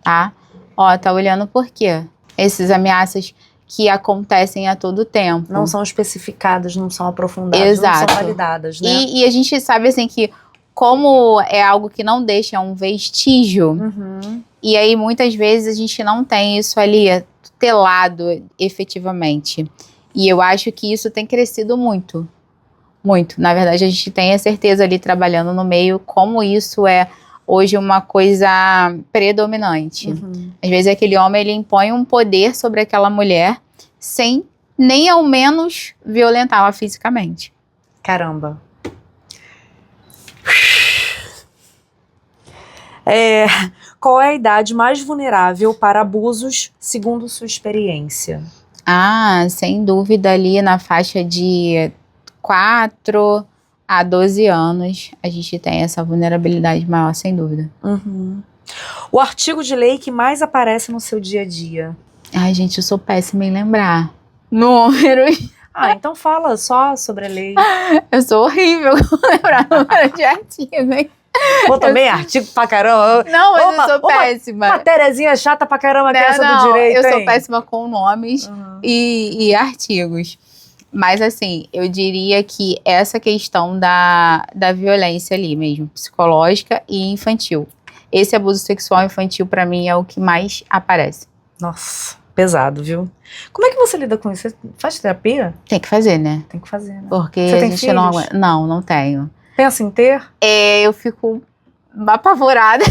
tá? Ó, tá olhando por quê? Essas ameaças que acontecem a todo tempo. Não são especificadas, não são aprofundadas, Exato. não são validadas, né? E a gente sabe assim que como é algo que não deixa um vestígio, e aí muitas vezes a gente não tem isso ali tutelado efetivamente. E eu acho que isso tem crescido muito. Muito. Na verdade, a gente tem a certeza ali trabalhando no meio como isso é hoje uma coisa predominante. Às vezes aquele homem ele impõe um poder sobre aquela mulher sem nem ao menos violentá-la fisicamente. Caramba. Qual é a idade mais vulnerável para abusos, segundo sua experiência? Ah, sem dúvida ali na faixa de 4 a 12 anos a gente tem essa vulnerabilidade maior, sem dúvida. O artigo de lei que mais aparece no seu dia a dia? Ai, gente, eu sou péssima em lembrar números. Então fala só sobre a lei. Eu sou horrível com lembrar números de artigo, hein? Pô, também artigo pra caramba. Não, mas Opa, eu sou opa, péssima. Matériazinha chata pra caramba que é essa do direito, eu sou hein? péssima com nomes e artigos. Mas assim, eu diria que essa questão da violência ali mesmo, psicológica e infantil. Esse abuso sexual infantil, pra mim, é o que mais aparece. Nossa, pesado, viu? Como é que você lida com isso? Você faz terapia? Tem que fazer, né? Tem que fazer, né? Porque Você a tem gente não filhos? aguenta. Não, não tenho. Pensa em ter? Eu fico apavorada.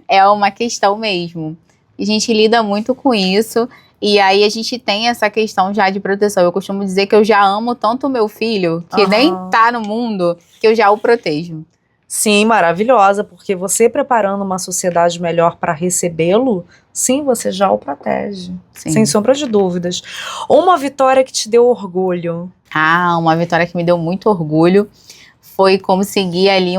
É uma questão mesmo. A gente lida muito com isso. E aí a gente tem essa questão já de proteção. Eu costumo dizer que eu já amo tanto o meu filho, que nem tá no mundo, que eu já o protejo. Sim, maravilhosa, porque você preparando uma sociedade melhor para recebê-lo, sim, você já o protege. Sim. Sem sombra de dúvidas. Uma vitória que te deu orgulho. Ah, uma vitória que me deu muito orgulho foi conseguir ali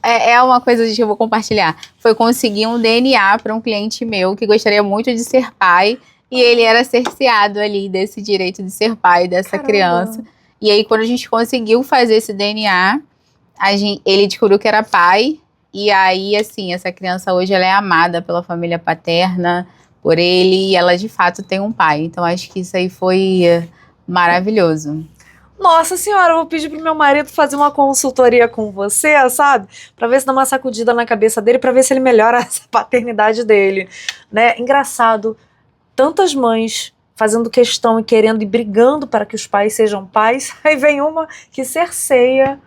é uma coisa que eu vou compartilhar. Foi conseguir um DNA para um cliente meu que gostaria muito de ser pai e ele era cerceado ali desse direito de ser pai dessa Caramba. criança. E aí, quando a gente conseguiu fazer esse DNA, ele descobriu que era pai. E aí, assim, essa criança hoje ela é amada pela família paterna, por ele, e ela de fato tem um pai. Então, acho que isso aí foi maravilhoso. Nossa senhora, eu vou pedir pro meu marido fazer uma consultoria com você, sabe? Pra ver se dá uma sacudida na cabeça dele, pra ver se ele melhora essa paternidade dele, né? Engraçado, tantas mães fazendo questão e querendo e brigando para que os pais sejam pais, aí vem uma que cerceia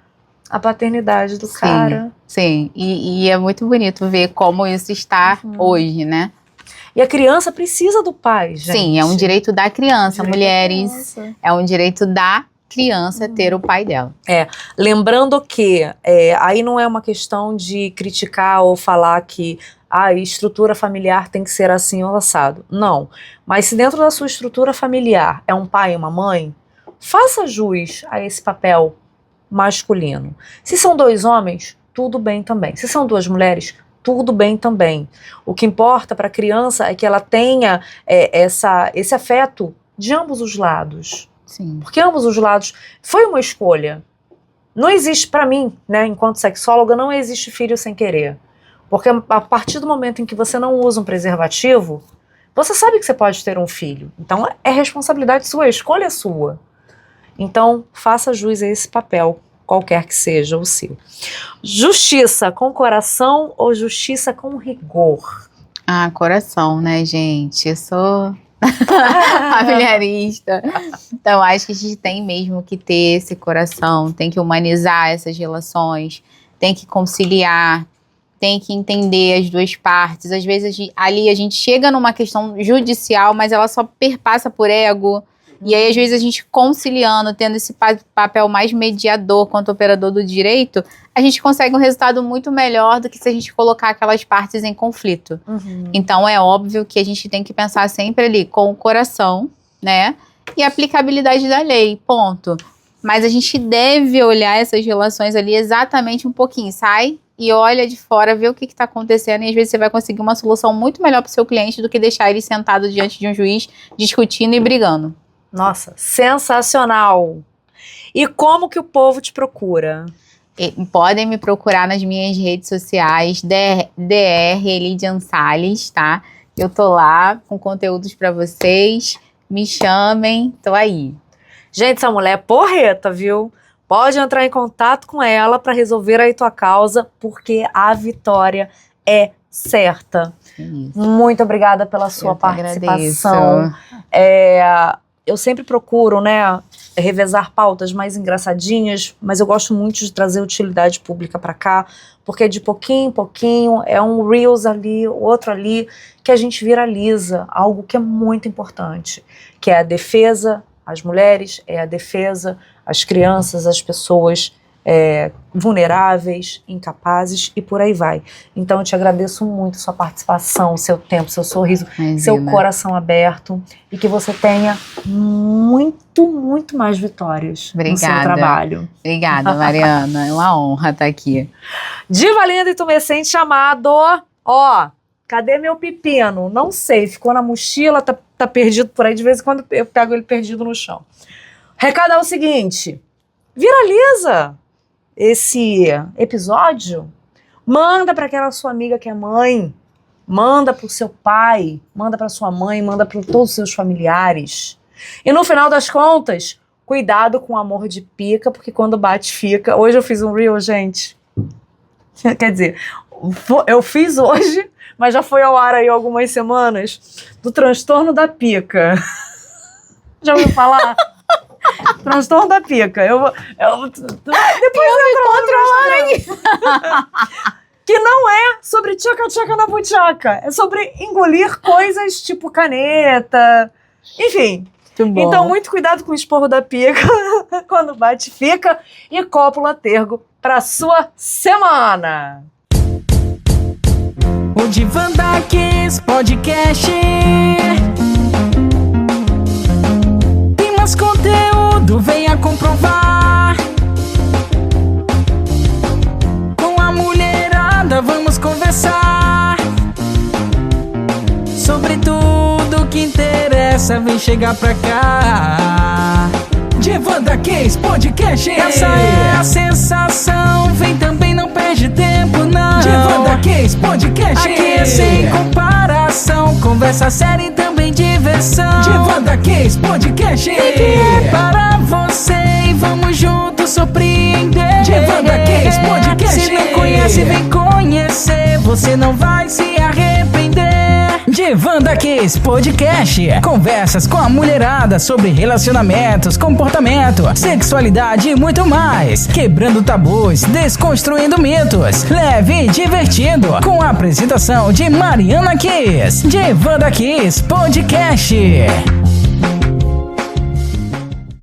a paternidade do cara. Sim, e é muito bonito ver como isso está hoje, né? E a criança precisa do pai, gente. Sim, é um direito da criança, Direito da mulheres. criança. É um direito da criança ter o pai dela. Lembrando que aí não é uma questão de criticar ou falar que a estrutura familiar tem que ser assim ou assado. Não. Mas se dentro da sua estrutura familiar é um pai e uma mãe, faça jus a esse papel masculino. Se são 2 homens, tudo bem também. Se são 2 mulheres, tudo bem também. O que importa para a criança é que ela tenha esse afeto de ambos os lados. Sim. Porque ambos os lados foi uma escolha. Não existe, para mim, né, enquanto sexóloga, não existe filho sem querer. Porque a partir do momento em que você não usa um preservativo, você sabe que você pode ter um filho. Então é responsabilidade sua, a escolha é sua. Então, faça jus a esse papel, qualquer que seja o seu. Justiça com coração ou justiça com rigor? Coração, né, gente? Eu sou familiarista. Então, acho que a gente tem mesmo que ter esse coração, tem que humanizar essas relações, tem que conciliar, tem que entender as duas partes. Às vezes, ali a gente chega numa questão judicial, mas ela só perpassa por ego. E aí, às vezes, a gente conciliando, tendo esse papel mais mediador quanto operador do direito, a gente consegue um resultado muito melhor do que se a gente colocar aquelas partes em conflito. Então, é óbvio que a gente tem que pensar sempre ali com o coração, né? E a aplicabilidade da lei, ponto. Mas a gente deve olhar essas relações ali exatamente um pouquinho. Sai e olha de fora, vê o que está acontecendo e às vezes você vai conseguir uma solução muito melhor para o seu cliente do que deixar ele sentado diante de um juiz discutindo e brigando. Nossa, sensacional! E como que o povo te procura? Podem me procurar nas minhas redes sociais, DR Elidian Salles, tá? Eu tô lá com conteúdos para vocês, me chamem, tô aí. Gente, essa mulher é porreta, viu? Pode entrar em contato com ela para resolver aí tua causa, porque a vitória é certa. Isso. Muito obrigada pela sua participação. Eu sempre procuro, né, revezar pautas mais engraçadinhas, mas eu gosto muito de trazer utilidade pública para cá, porque de pouquinho em pouquinho é um Reels ali, outro ali, que a gente viraliza, algo que é muito importante, que é a defesa às mulheres, é a defesa às crianças, às pessoas vulneráveis, incapazes e por aí vai. Então eu te agradeço muito sua participação, seu tempo, seu sorriso, seu coração aberto e que você tenha muito, muito mais vitórias no seu trabalho. Obrigada, Mariana. É uma honra estar aqui. Diva linda e tumescente chamado, cadê meu pepino? Não sei, ficou na mochila, tá perdido por aí, de vez em quando eu pego ele perdido no chão. Recado é o seguinte, viraliza esse episódio, manda para aquela sua amiga que é mãe, manda para o seu pai, manda para sua mãe, manda para todos os seus familiares. E no final das contas, cuidado com o amor de pica, porque quando bate fica. Hoje eu fiz um reel, gente. Quer dizer, eu fiz hoje, mas já foi ao ar aí algumas semanas, do transtorno da pica. Já ouviu falar? Transtorno da pica. Depois eu me controlo. Que não é sobre tchaca-tchaca na buchaca. É sobre engolir coisas tipo caneta. Enfim. Então, muito cuidado com o esporro da pica. Quando bate, fica. E cópula tergo pra sua semana. O Divã da Kiss Podcast. Tem mais conteúdo, venha comprovar. Com a mulherada vamos conversar sobre tudo que interessa, vem chegar pra cá. Divã da Kiss Podcast. Essa é a sensação, vem também, não perde tempo não. Divã da Kiss Podcast. Aqui é sem comparação, conversa séria e também diversão. Divã da Kiss Podcast. Aqui é para você e vamos juntos surpreender. Divã da Kiss Podcast. Se não conhece, vem conhecer, você não vai se arrepender. Divã da Kiss Podcast. Conversas com a mulherada sobre relacionamentos, comportamento, sexualidade e muito mais. Quebrando tabus, desconstruindo mitos. Leve e divertido. Com a apresentação de Mariana Kiss. Divã da Kiss Podcast.